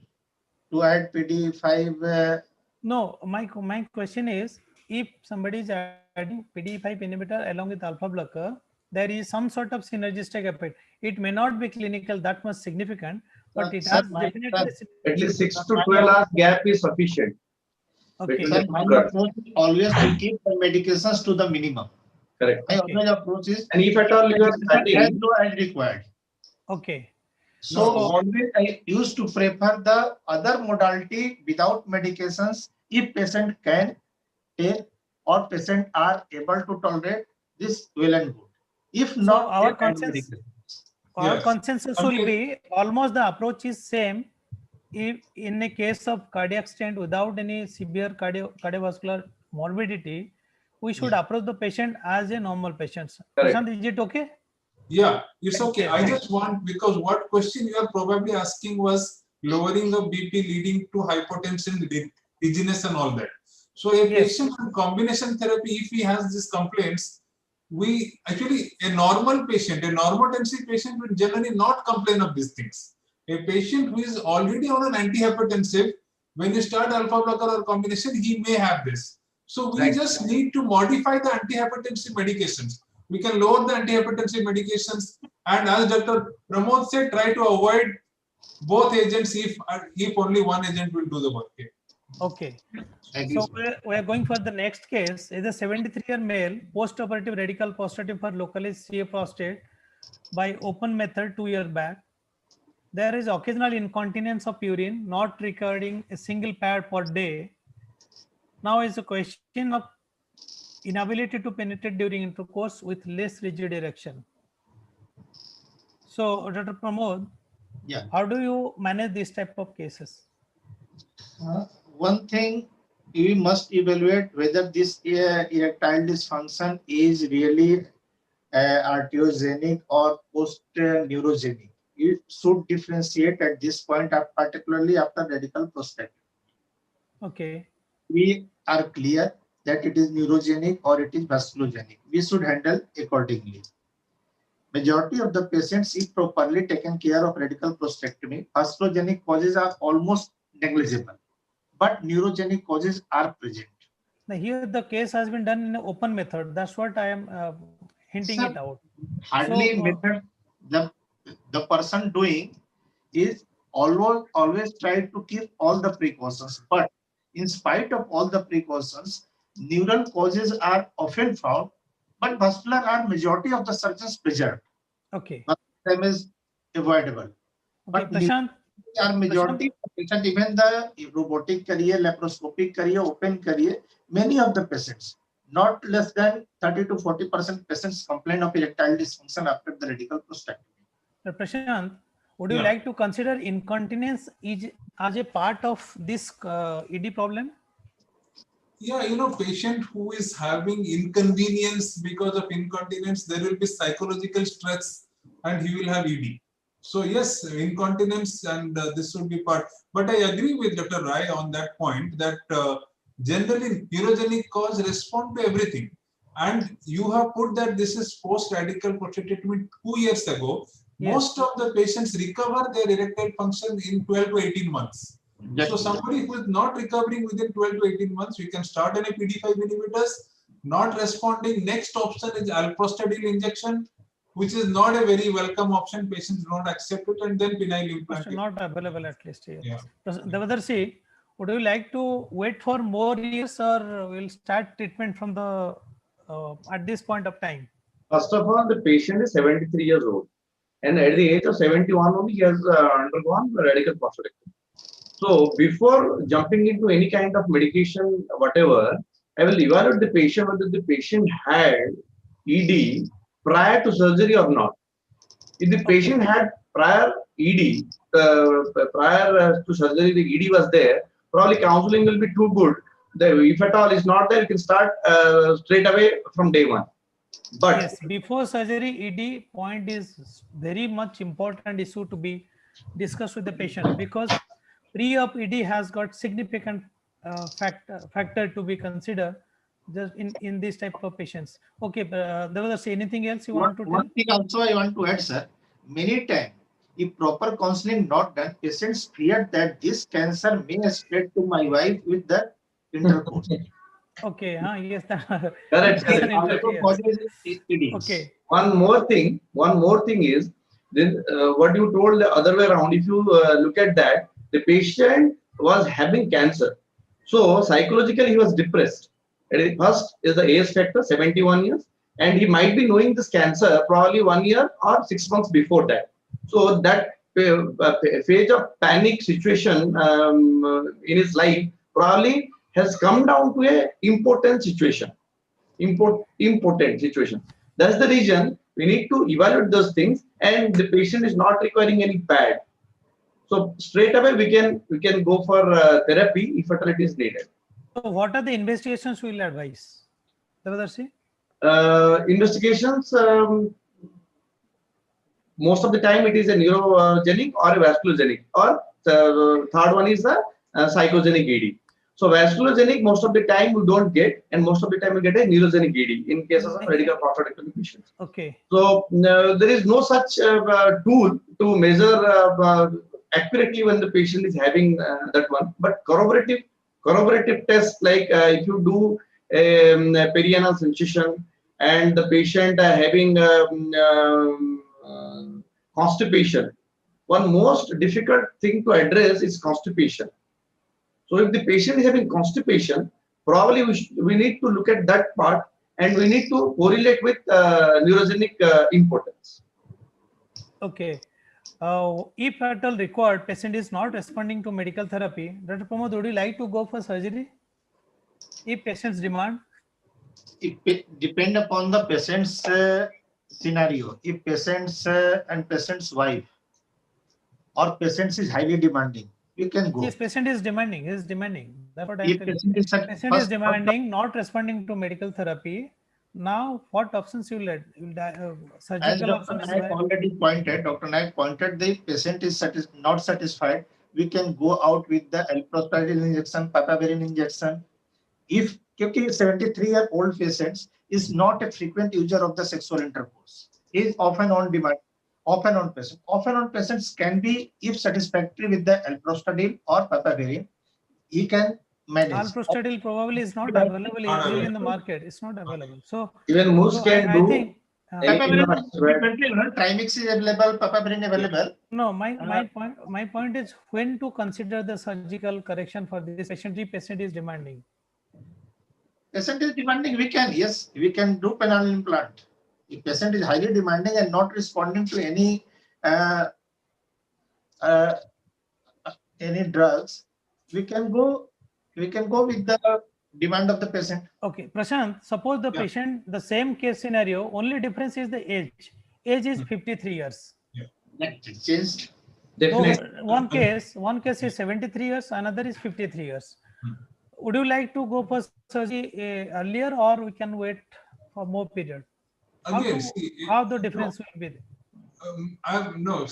to add PD5. No, my question is, if somebody is adding PD5 inhibitor along with alpha blocker, there is some sort of synergistic effect. It may not be clinical that much significant, but it Sir, has my definitely. At least 6 to 12 hours gap is sufficient. Okay. Sir, my approach is always to keep the medications to the minimum. Correct. My Okay. always approach is And if at all you are as starting, low as required. Okay. So No, always I used to prefer the other modality without medications if patient can take or patient are able to tolerate this well and good. If So not, our they add consensus, medications. consensus will be almost the approach is same. If in a case of cardiac stent without any severe cardiovascular morbidity, we should approach the patient as a normal patient. Correct. Prashant, is it okay? Yeah, it's okay. Yes, I yes. just want, because what question you are probably asking was lowering of BP leading to hypotension, dizziness and all that. So a Yes. patient on combination therapy, if he has these complaints, we actually, a normal patient, a normotensive patient will generally not complain of these things. A patient who is already on an antihypertensive, when you start alpha blocker or combination, he may have this. So we Right. just need to modify the antihypertensive medications. We can lower the antihypertensive medications, and as Dr. Pramod said, try to avoid both agents if only one agent will do the work. Okay. Thank you, So sir. we are going for the next case. Is a 73-year male post-operative radical prostatic for localized CA prostate by open method 2 years back. There is occasional incontinence of urine, not recurring a single pad per day. Now is a question of inability to penetrate during intercourse with less rigid erection. So, Dr. Pramod, Yeah. how do you manage this type of cases? One thing we must evaluate whether this erectile dysfunction is really arteriogenic or post-neurogenic. You should differentiate at this point, particularly after radical prostatectomy. Okay. We are clear that it is neurogenic or it is vasculogenic. We should handle accordingly. Majority of the patients, if properly taken care of radical prostatectomy, vasculogenic causes are almost negligible, but neurogenic causes are present. Now here the case has been done in an open method. That's what I am hinting it out. Hardly So, method the person doing is always try to keep all the precautions, but in spite of all the precautions, neural causes are often found, but vascular are majority of the surgeons preserved. Okay. But them is avoidable. Okay, But Prashant, are majority of patients, even the robotic career, laparoscopic career, open career, many of the patients, not less than 30 to 40% patients complain of erectile dysfunction after the radical prostatectomy. Prashant, would you like to consider incontinence as a part of this ED problem? Yeah, patient who is having inconvenience because of incontinence, there will be psychological stress and he will have ED. So yes, incontinence and this would be part. But I agree with Dr. Rai on that point that generally neurogenic cause respond to everything. And you have put that this is post-radical prostatectomy 2 years ago. Yes. Most of the patients recover their erectile function in 12 to 18 months. So somebody who is not recovering within 12 to 18 months, we can start any PD5 inhibitors. Not responding, next option is alprostadil injection, which is not a very welcome option. Patients don't accept it, and then penile implant. Not available at least here. Yeah. Devadarshi, would you like to wait for more years or will start treatment from the at this point of time? first of all, the patient is 73 years old. And at the age of 71 only, he has undergone radical prostatectomy. So before jumping into any kind of medication, whatever, I will evaluate the patient whether the patient had ED prior to surgery or not. If the patient had prior ED, prior to surgery, the ED was there, probably counseling will be too good. If at all is not there, you can start straight away from day one. But yes, before surgery, ED point is very much important issue to be discussed with the patient, because pre-op ED has got significant factor to be considered just in this type of patients. Okay, there was anything else you want to tell? One thing also I want to add, sir. Many times, if proper counseling not done, patients fear that this cancer may spread to my wife with the intercourse. Okay, yes. correct. Yes, correct. Also yes. causes STDs. Okay. One more thing is then what you told the other way around. If you look at that, the patient was having cancer, so psychologically he was depressed. And first is the age factor, 71 years, and he might be knowing this cancer probably 1 year or 6 months before that. So that phase of panic situation in his life probably has come down to a important situation. Important situation. That's the reason we need to evaluate those things, and the patient is not requiring any pad. So straight away we can go for therapy if at all it is needed. So what are the investigations you will advise? Devadarshi? Investigations, most of the time it is a neurogenic or a vasculogenic, or third one is the psychogenic ED. So vasculogenic most of the time we don't get, and most of the time we get a neurogenic ED in cases of radical prostatectomy patients. Okay. So there is no such tool to measure accurately when the patient is having that one. But corroborative tests, like if you do a perianal incision and the patient having constipation, one most difficult thing to address is constipation. So if the patient is having constipation, probably we need to look at that part, and we need to correlate with neurogenic impotence. Okay. If at all required, patient is not responding to medical therapy, Dr. Pramod, would you like to go for surgery? If patient's demand? It depend upon the patient's scenario. If patient's and patient's wife or patients is highly demanding, you can go. Yes, patient is demanding. He is demanding. That's what If patient is patient is demanding, not responding to medical therapy. Now, what options you let? As Surgical Dr. options. Naik already pointed, Dr. Naik pointed, the patient is not satisfied. We can go out with the Prostate injection, papaverine injection. If 73-year-old patients is not a frequent user of the sexual intercourse, is often on demand, often on patient. Often on patients can be, if satisfactory with the alprostadil or papaverine, he can manage. Alprostadil probably is not available easily in the market. It's not available. So even most can I do. think Trimix is available, papaverine available. No, my point is when to consider the surgical correction for this patient. If patient is demanding. Patient is demanding, we can do penile implant. If patient is highly demanding and not responding to any drugs, we can go with the demand of the patient. Okay, Prashant, suppose the patient, the same case scenario, only difference is the age. Age is 53 years. That changed. Definitely. So one case is 73 years, another is 53 years. Would you like to go for surgery earlier, or we can wait for more period? Again, how the difference will be? No,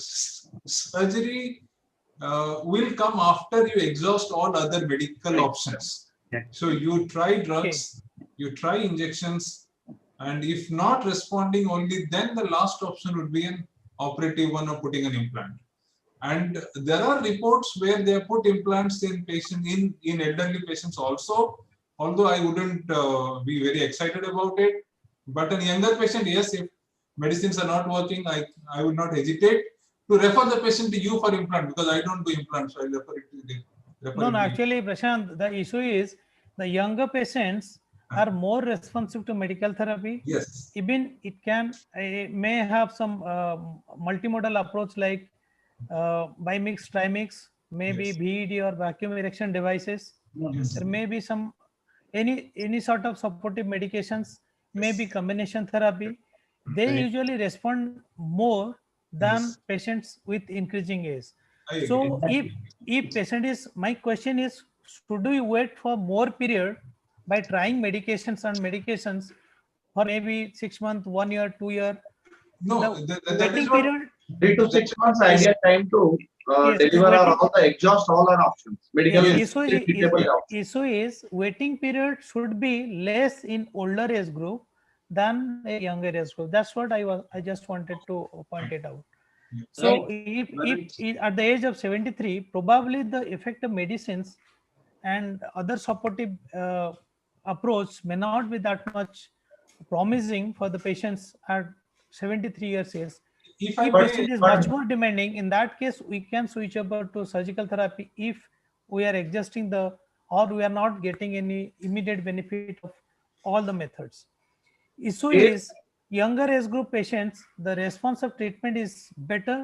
surgery will come after you exhaust all other medical options. So you try drugs, you try injections, and if not responding, only then the last option would be an operative one or putting an implant. And there are reports where they have put implants in patients, in elderly patients also, although I wouldn't be very excited about it. But a younger patient, yes, if medicines are not working, I would not hesitate to refer the patient to you for implant, because I don't do implants, so I refer it to them. No, actually, Prashant, the issue is the younger patients are more responsive to medical therapy. Yes. Even it may have some multimodal approach like bimix, trimix, maybe BED or vacuum erection devices. Yes. There may be some any sort of supportive medications, maybe combination therapy. They usually respond more than Yes. patients with increasing age. I So agree. if patient is, my question is, should we wait for more period by trying medications for maybe 6 months, 1 year, 2 year? No, The that is waiting what. period 3 to 6 months Yes. ideal time to is deliver waiting. all the exhaust all our options, medical Yes, Yes. treatable options. issue is waiting period should be less in older age group than a younger age group. That's what I just wanted to point it out. Right. So if at the age of 73, probably the effect of medicines and other supportive approach may not be that much promising for the patients at 73 years age. If I If But may, patient is but much more demanding, in that case, we can switch over to surgical therapy if we are adjusting the, or we are not getting any immediate benefit of all the methods. Issue if is younger age group patients, the response of treatment is better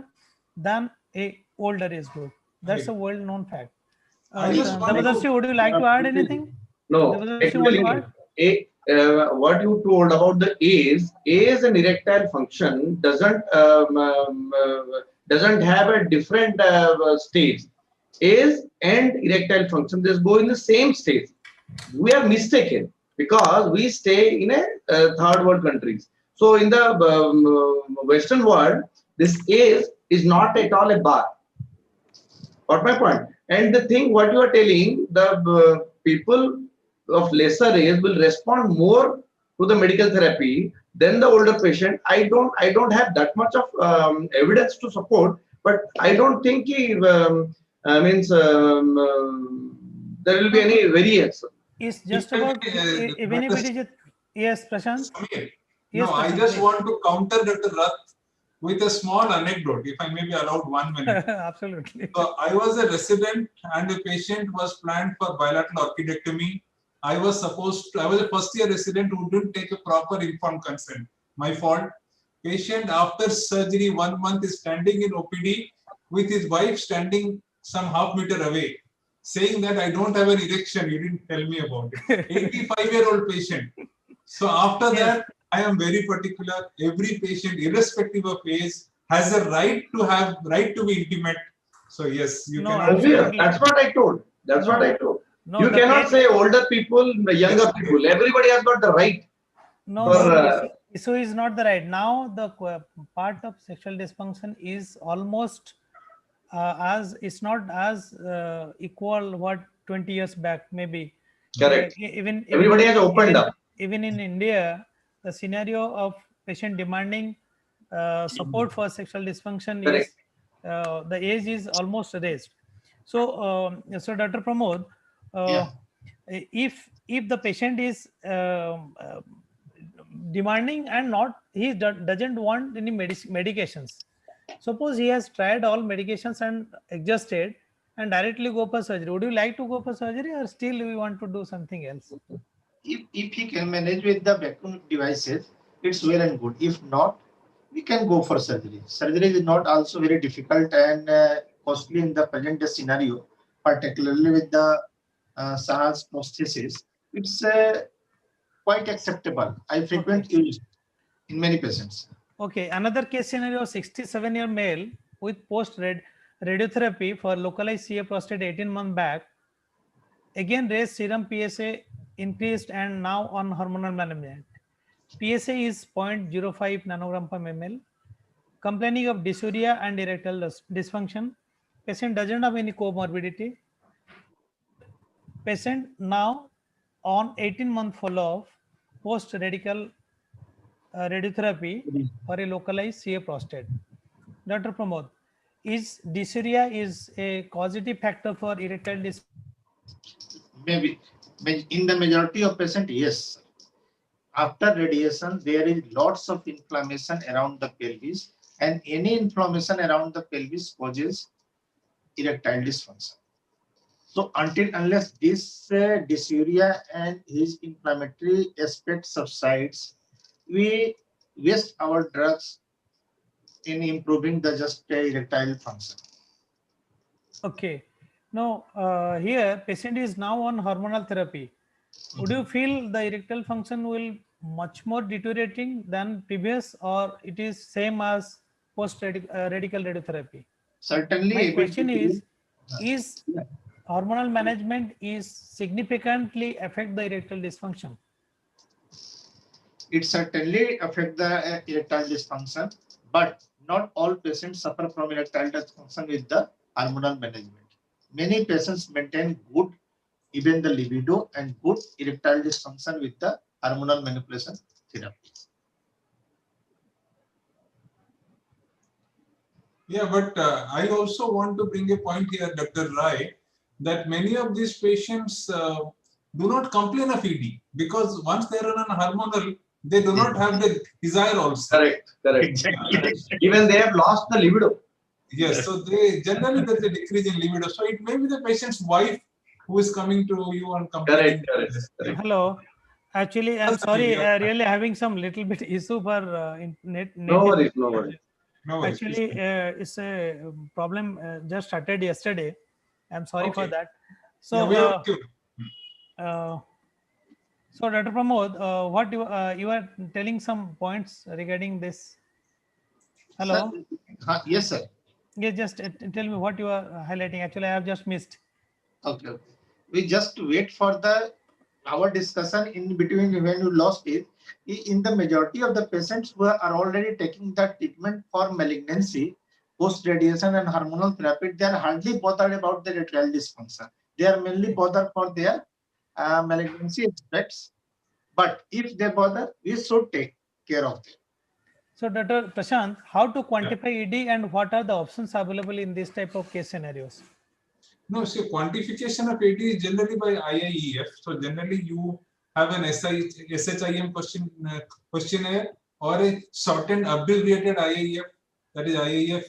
than a older age group. That's a well-known fact. I just want to. Damodarshi, would you like to add anything? no, Damodarshi, want to actually, add? what you told about the age and erectile function doesn't have a different stage. Age and erectile function just go in the same stage. We are mistaken because we stay in a third world countries. So in the Western world, this age is not at all a bar. Got my point? And the thing what you are telling, the people of lesser age will respond more to the medical therapy than the older patient. I don't have that much of evidence to support, but I don't think means there will be any variance. It's If just I about, may, even if Dr. it is yes, Prashant. Samir, Yes, no, I Prashant, just please. want to counter Dr. Rath with a small anecdote, if I may be allowed 1 minute. Absolutely. So I was a resident and a patient was planned for bilateral orchidectomy. I was a first year resident who didn't take a proper informed consent. My fault. Patient after surgery 1 month is standing in OPD with his wife standing some half meter away, saying that I don't have an erection. You didn't tell me about it. 85-year-old patient. So after Yes. that, I am very particular. Every patient, irrespective of age, has a right to be intimate. So yes, you No, cannot. absolutely. That's what I told. That's what I told. No, You the cannot say older people, younger people. Everybody has got the right. No, For, the issue is not the right. Now the part of sexual dysfunction is almost as, it's not as equal what 20 years back maybe. Correct. Even Everybody has opened up. Even in India, the scenario of patient demanding support for sexual dysfunction Correct. is the age is almost raised. So, so Dr. Pramod, Yeah. if the patient is demanding and not, he doesn't want any medications. Suppose he has tried all medications and adjusted and directly go for surgery. Would you like to go for surgery, or still we want to do something else? If he can manage with the vacuum devices, it's well and good. If not, we can go for surgery. Surgery is not also very difficult and costly in the present day scenario, particularly with the SARS prosthesis. It's quite acceptable. I frequent use in many patients. Okay, another case scenario: 67-year male with radiotherapy for localized CA prostate 18 months back. Again, raised serum PSA increased and now on hormonal management. PSA is 0.05 nanogram per ml. Complaining of dysuria and erectile dysfunction. Patient doesn't have any comorbidity. Patient now on 18-month follow-up post radical radiotherapy for a localized CA prostate. Dr. Pramod, is dysuria is a causative factor for erectile dysfunction? Maybe in the majority of patients, yes. After radiation, there is lots of inflammation around the pelvis, and any inflammation around the pelvis causes erectile dysfunction. So unless this dysuria and his inflammatory aspect subsides, we waste our drugs in improving the just erectile function. Okay. Now, here patient is now on hormonal therapy. Would you feel the erectile function will much more deteriorating than previous, or it is same as post radical radiotherapy. Certainly. My question is Yeah. hormonal management is significantly affect the erectile dysfunction? It certainly affect the erectile dysfunction, but not all patients suffer from erectile dysfunction with the hormonal management. Many patients maintain good, even the libido, and good erectile dysfunction with the hormonal manipulation therapy. Yeah, but I also want to bring a point here, Dr. Rai, that many of these patients do not complain of ED because once they are on hormonal, they do not have the desire also. Correct. Exactly. Even they have lost the libido. Yes, so they generally there's a decrease in libido. So it may be the patient's wife who is coming to you and complaining. Correct. Hello. Actually, I'm Yes, sorry, yeah. really having some little bit issue for net. No worries. No worries. Actually, it's a problem just started yesterday. I'm sorry for Okay. that. Yeah, So, we are with you. so Dr. Pramod, what you are telling some points regarding this? Hello. Sir, yes, sir. Yeah, just tell me what you are highlighting. Actually, I have just missed. Okay. We just wait for our discussion in between when you lost it. In the majority of the patients who are already taking the treatment for malignancy, post radiation and hormonal therapy, they are hardly bothered about the erectile dysfunction. They are mainly bothered for their malignancy aspects. But if they bother, we should take care of them. So, Dr. Prashant, how to quantify ED and what are the options available in this type of case scenarios? No, see, quantification of AD is generally by IIEF. So generally you have an SHIM questionnaire or a shortened abbreviated IIEF. That is IIEF.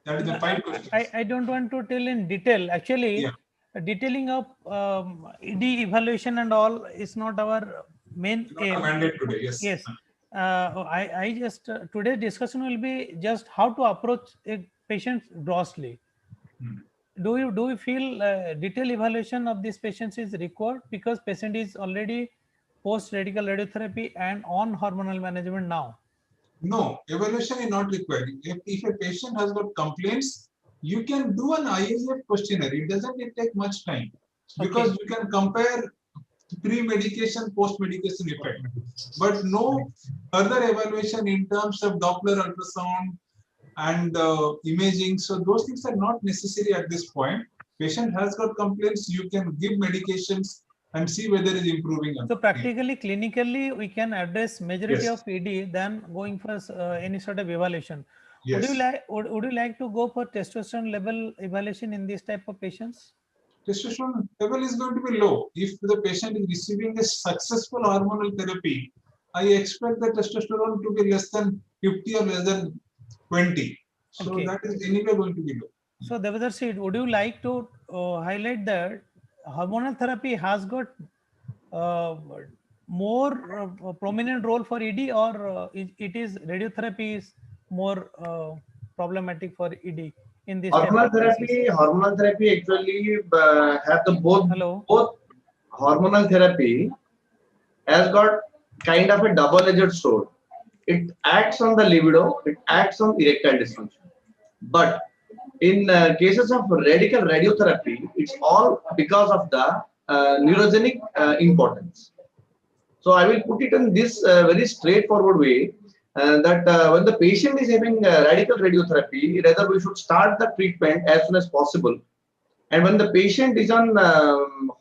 That is the 5 questions. I don't want to tell in detail. Actually, Yeah. detailing of ED evaluation and all is not our main Not aim. a mandate today. Yes. Yes. I just today's discussion will be just how to approach a patient grossly. Do you feel detailed evaluation of these patients is required because patient is already post radical radiotherapy and on hormonal management now? No, evaluation is not required. If a patient has got complaints, you can do an IIF questionnaire. It doesn't take much time because you can compare pre-medication, post-medication effect. But no further evaluation in terms of Doppler ultrasound and imaging. So those things are not necessary at this point. Patient has got complaints, you can give medications and see whether it is improving. So practically, clinically, we can address majority Yes. of ED than going for any sort of evaluation. Yes. Would you like to go for testosterone level evaluation in this type of patients? Testosterone level is going to be low. If the patient is receiving a successful hormonal therapy, I expect the testosterone to be less than 50 or less than 20. So Okay. that is anyway going to be low. So Devadar Seed, would you like to highlight that hormonal therapy has got more prominent role for ED or it is radiotherapy is more problematic for ED in this type of cases? Hormonal therapy actually have the both hormonal therapy has got kind of a double-edged sword. It acts on the libido, it acts on erectile dysfunction. But in cases of radical radiotherapy, it's all because of the neurogenic importance. So I will put it in this very straightforward way that when the patient is having radical radiotherapy, rather we should start the treatment as soon as possible. And when the patient is on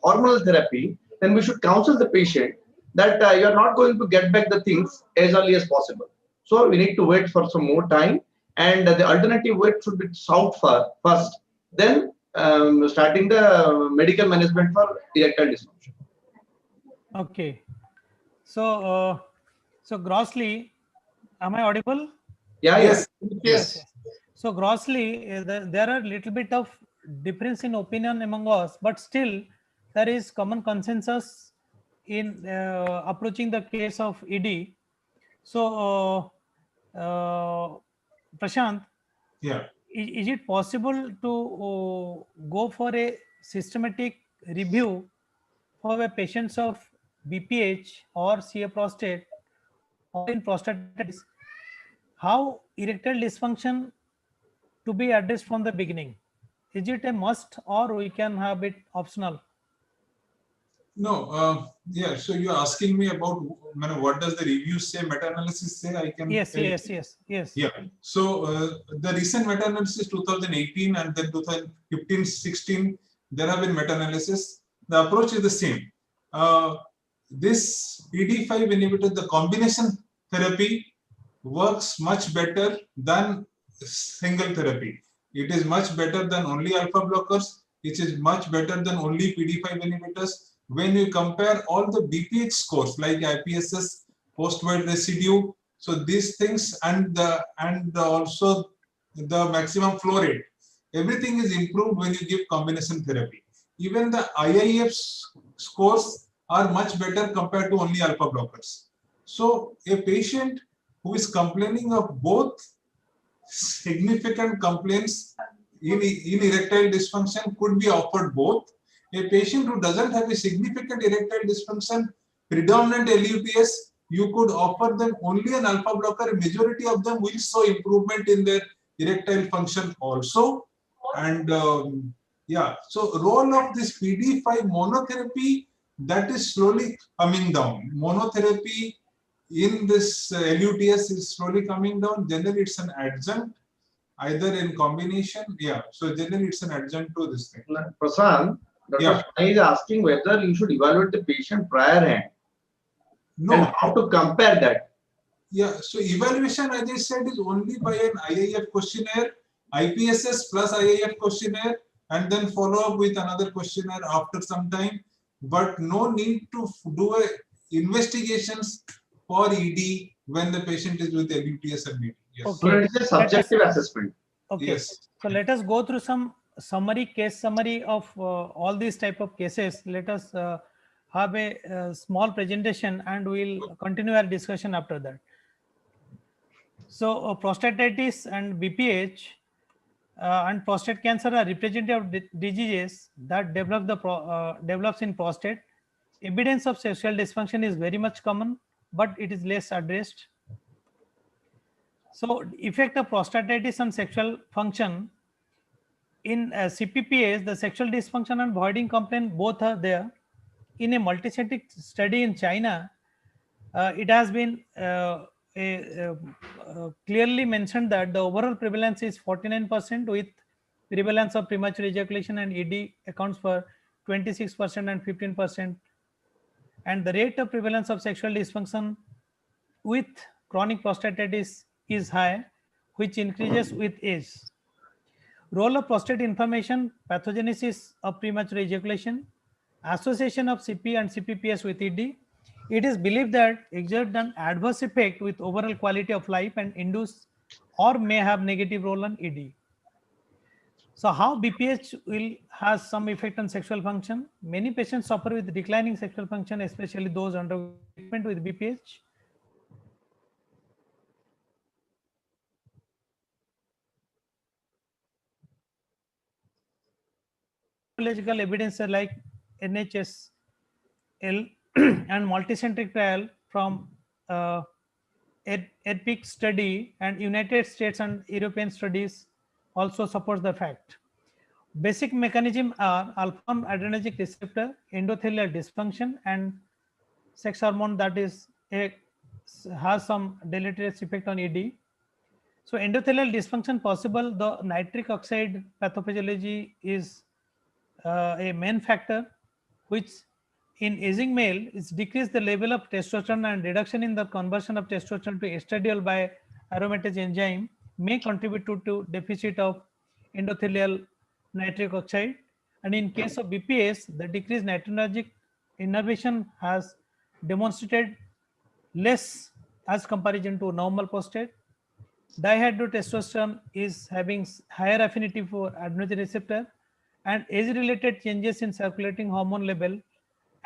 hormonal therapy, then we should counsel the patient that you are not going to get back the things as early as possible. So we need to wait for some more time, and the alternative way should be sought for first, then starting the medical management for erectile dysfunction. Okay. So, so grossly, am I audible? Yes. Yes. So grossly, there are little bit of difference in opinion among us, but still there is common consensus in approaching the case of ED. So, Prashant, Yeah. is it possible to go for a systematic review for a patients of BPH or CA prostate or in prostatitis? How erectile dysfunction to be addressed from the beginning? Is it a must or we can have it optional? No, yeah. So you're asking me about what does the review say, meta-analysis say? I can Yes, tell you. yes. Yeah. So the recent meta-analysis 2018 and then 2015-16, there have been meta-analysis. The approach is the same. This PD5 inhibitor, the combination therapy works much better than single therapy. It is much better than only alpha blockers. It is much better than only PD5 inhibitors. When you compare all the BPH scores like IPSS, post-void residue, so these things and also the maximum flow rate, everything is improved when you give combination therapy. Even the IIF scores are much better compared to only alpha blockers. So a patient who is complaining of both significant complaints in erectile dysfunction could be offered both. A patient who doesn't have a significant erectile dysfunction, predominant LUTS, you could offer them only an alpha blocker. Majority of them will show improvement in their erectile function also. And yeah, so role of this PD5 monotherapy, that is slowly coming down. Monotherapy in this LUTS is slowly coming down. Generally, it's an adjunct, either in combination. Yeah, so generally, it's an adjunct to this thing. Prashant, Dr. Sai is asking whether you should evaluate the patient prior hand. No. And how to compare that? Yeah, so evaluation, as I said, is only by an IIF questionnaire, IPSS plus IIF questionnaire, and then follow up with another questionnaire after some time. But no need to do investigations for ED when the patient is with LUTS and ED. Yes. Okay. So it is a subjective assessment. Okay. Yes. So let us go through some case summary of all these type of cases. Let us have a small presentation and we'll continue our discussion after that. So prostatitis and BPH and prostate cancer are representative diseases that develops in prostate. Evidence of sexual dysfunction is very much common, but it is less addressed. So effect of prostatitis on sexual function. In CPPS, the sexual dysfunction and voiding complaint both are there. In a multicenter study in China, it has been clearly mentioned that the overall prevalence is 49% with prevalence of premature ejaculation and ED accounts for 26% and 15%. And the rate of prevalence of sexual dysfunction with chronic prostatitis is high, which increases with age. Role of prostate inflammation, pathogenesis of premature ejaculation, association of CP and CPPS with ED. It is believed that exert an adverse effect with overall quality of life and induce or may have negative role on ED. So how BPH will has some effect on sexual function? Many patients suffer with declining sexual function, especially those under treatment with BPH. Biological evidence like NHSL and multicentric trial from EPIC study and United States and European studies also supports the fact. Basic mechanism are alpha adrenergic receptor, endothelial dysfunction, and sex hormone that is has some deleterious effect on ED. So endothelial dysfunction possible, the nitric oxide pathophysiology is a main factor, which in aging male is decrease the level of testosterone and reduction in the conversion of testosterone to estradiol by aromatase enzyme may contribute to deficit of endothelial nitric oxide. And in case of BPS, the decreased nitronergic innervation has demonstrated less as comparison to normal prostate. Dihydrotestosterone is having higher affinity for adrenergic receptor, and age-related changes in circulating hormone level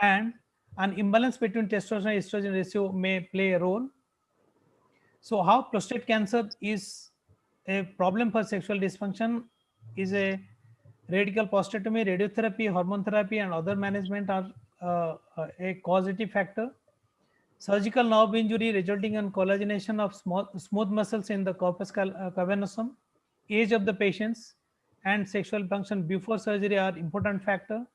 and an imbalance between testosterone and estrogen ratio may play a role. So how prostate cancer is a problem for sexual dysfunction is a radical prostatectomy, radiotherapy, hormone therapy, and other management are a causative factor. surgical nerve injury resulting in collagenation of smooth muscles in the corpus cavernosum, age of the patients, and sexual function before surgery are important factor.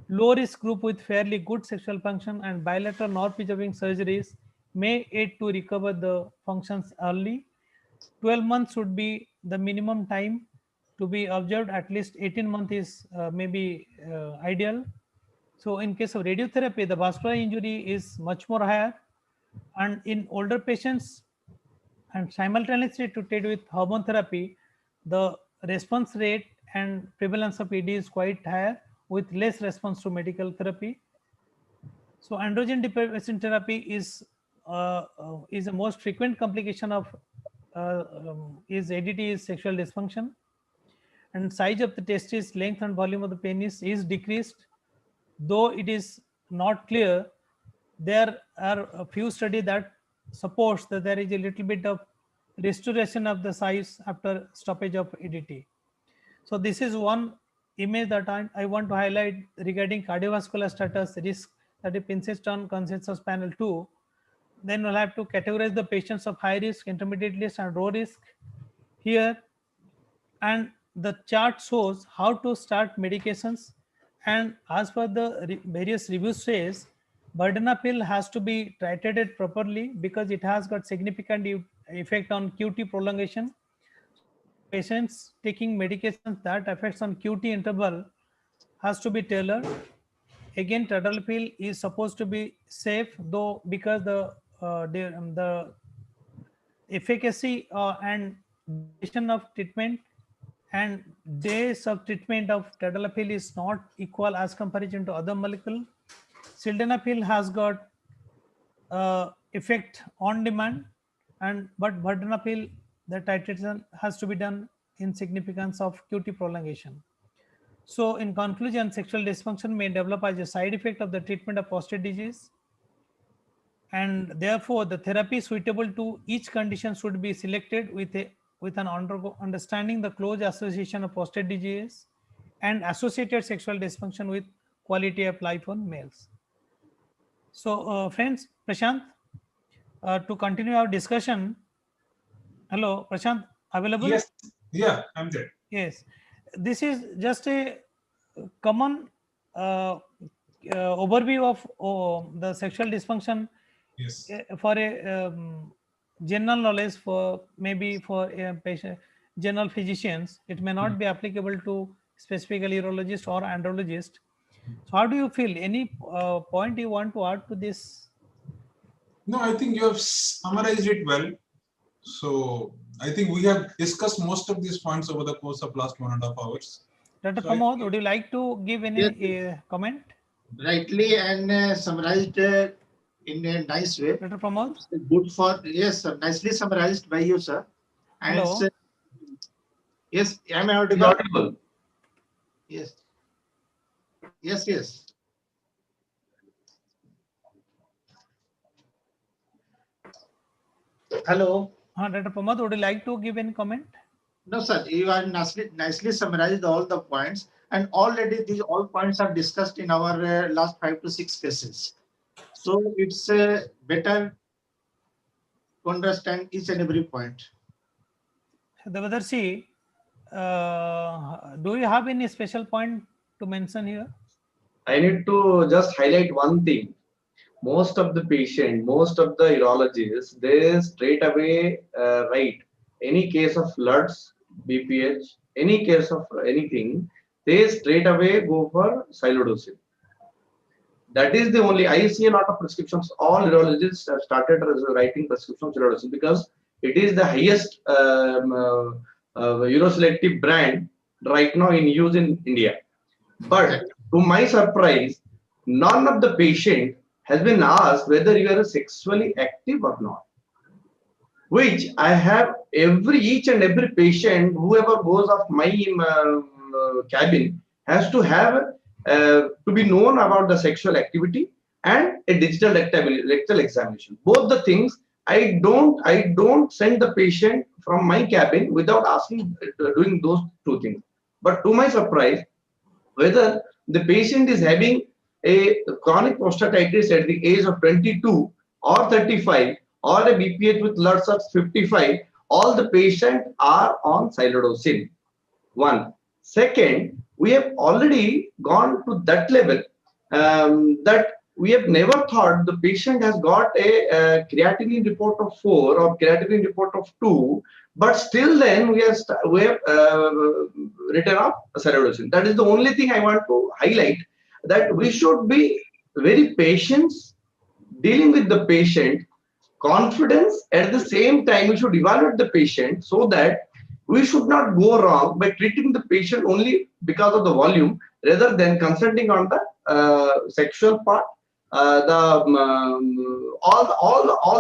Low risk group with fairly good sexual function and bilateral nerve preserving surgeries may aid to recover the functions early. 12 months should be the minimum time to be observed. At least 18 months is maybe ideal. So in case of radiotherapy, the vascular injury is much more higher, and in older patients and simultaneously treated with hormone therapy, the response rate and prevalence of ED is quite higher with less response to medical therapy. So androgen deprivation therapy is a most frequent complication of is ADT is sexual dysfunction, and size of the testis, length and volume of the penis is decreased. Though it is not clear, there are a few studies that supports that there is a little bit of restoration of the size after stoppage of EDT. So this is one image that I want to highlight regarding cardiovascular status risk, that if insist on consensus panel 2, then we'll have to categorize the patients of high risk, intermediate risk and low risk here. And the chart shows how to start medications, and as per the various reviews says, vardenafil has to be titrated properly because it has got significant effect on QT prolongation. Patients taking medications that affects on QT interval has to be tailored. Again, tadalafil is supposed to be safe, though, because the efficacy and duration of treatment and days of treatment of tadalafil is not equal as comparison to other molecule. Sildenafil has got effect on demand, but vardenafil, the titration has to be done in significance of QT prolongation. So in conclusion, sexual dysfunction may develop as a side effect of the treatment of prostate disease, and therefore the therapy suitable to each condition should be selected with an understanding the close association of prostate disease and associated sexual dysfunction with quality of life on males. So friends, Prashant, to continue our discussion. Hello, Prashant, available? Yes, yeah, I'm there. Yes, this is just a common overview of the sexual dysfunction. Yes. For a general knowledge, for maybe for a patient, general physicians, it may not be applicable to specifically urologist or andrologist. So how do you feel? Any point you want to add to this? No, I think you have summarized it well. So I think we have discussed most of these points over the course of last 1.5 hours. Dr. Pramod, would you like to give any comment? Rightly and summarized in a nice way. Dr. Pramod? Good for, yes, sir. Nicely summarized by you, sir. And hello. Yes, am I audible? Yes. Yes, yes. Hello. Dr. Pramod, would you like to give any comment? No, sir. You are nicely summarized all the points, and already these all points are discussed in our last 5 to 6 cases. So it's better to understand each and every point. Devadarshi, do you have any special point to mention here? I need to just highlight one thing. Most of the patient, most of the urologists, they straight away write any case of LUTs, BPH, any case of anything, they straight away go for silodosin. That is the only, I see a lot of prescriptions. All urologists have started writing prescriptions for silodosin because it is the highest uroselective brand right now in use in India. But to my surprise, none of the patient has been asked whether you are sexually active or not. Which I have each and every patient, whoever goes off my cabin, has to have to be known about the sexual activity and a digital rectal examination. Both the things, I don't send the patient from my cabin without asking, doing those two things. But to my surprise, whether the patient is having a chronic prostatitis at the age of 22, or 35 or a BPH with lots of 55, all the patients are on silodosin. One. Second, we have already gone to that level that we have never thought the patient has got a creatinine report of 4 or creatinine report of 2, but still then we have written off silodosin. That is the only thing I want to highlight, that we should be very patient dealing with the patient, confidence. At the same time, we should evaluate the patient so that we should not go wrong by treating the patient only because of the volume rather than concentrating on the sexual part, all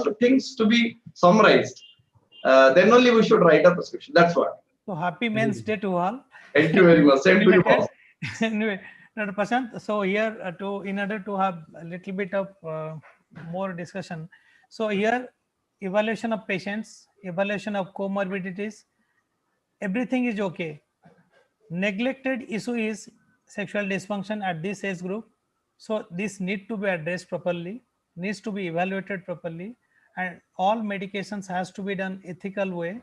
the things to be summarized. Then only we should write a prescription. That's what. So happy Men's Day to all. Thank you very much. Same to you all. Anyway, Dr. Prashant, so here in order to have a little bit of more discussion, so here evaluation of patients, evaluation of comorbidities, everything is okay. Neglected issue is sexual dysfunction at this age group. So this need to be addressed properly, needs to be evaluated properly, and all medications has to be done ethical way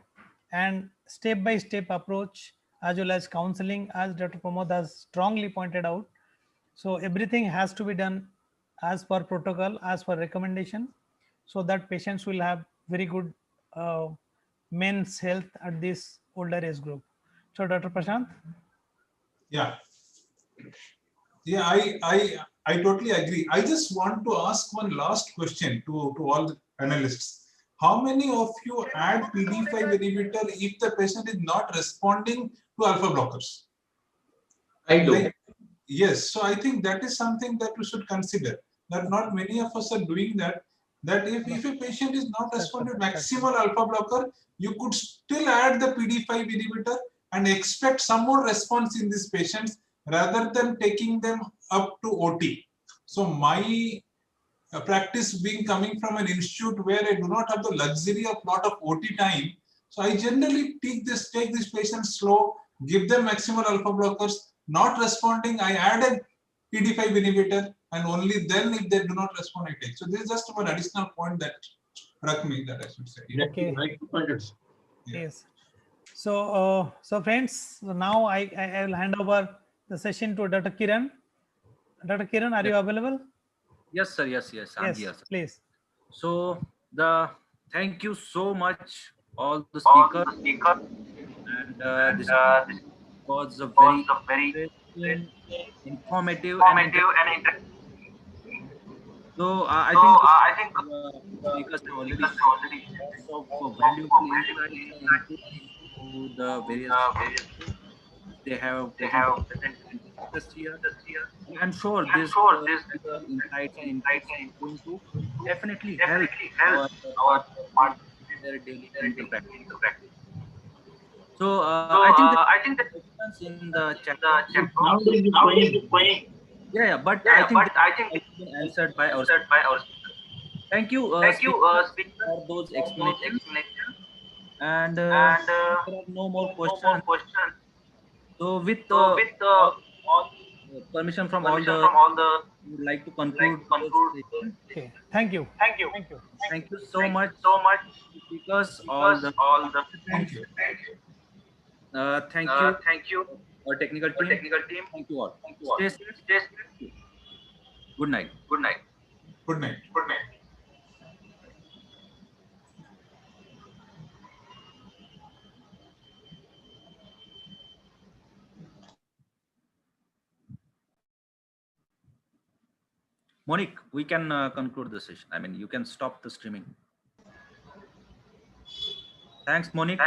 and step-by-step approach, as well as counseling, as Dr. Pramod has strongly pointed out. So everything has to be done as per protocol, as per recommendation, so that patients will have very good men's health at this older age group. So Dr. Prashant? Yeah. Yeah, I totally agree. I just want to ask one last question to all the panelists. How many of you add PD5 inhibitor if the patient is not responding to alpha blockers? I do. Yes, so I think that is something that we should consider, that not many of us are doing that. That if a patient is not responding to maximal alpha blocker, you could still add the PD5 inhibitor and expect some more response in these patients rather than taking them up to OT. So my practice being coming from an institute where I do not have the luxury of lot of OT time, so I generally take this patient slow, give them maximal alpha blockers, not responding, I add a PD5 inhibitor, and only then if they do not respond, I take. So this is just one additional point that struck me, that I should say. Okay. Yeah. Yes. So, so friends, now I will hand over the session to Dr. Kiran. Dr. Kiran, are you available? Yes, sir. Yes, I'm here, sir. Please. So thank you so much, all the speakers, and this was a very interesting, informative, and interesting. So I think speakers have already shared lots of valuable insights and inputs to the various topics they have presented and discussed here. And I'm sure this valuable insights and inputs are going to definitely help our participants in their daily clinical practice. So I think the questions in the chat box. Yeah, but I think they have been answered by our speakers. Thank you, speakers, for those explanations. And there are no more questions. So with all permission from all the, we would like to conclude this session. Okay. Thank you. Thank you so much, speakers, all the Thank participants. you. Thank you, our technical team. Thank you all. Stay safe. Good night. Good night. Monique, we can conclude the session. I mean, you can stop the streaming. Thanks, Monique.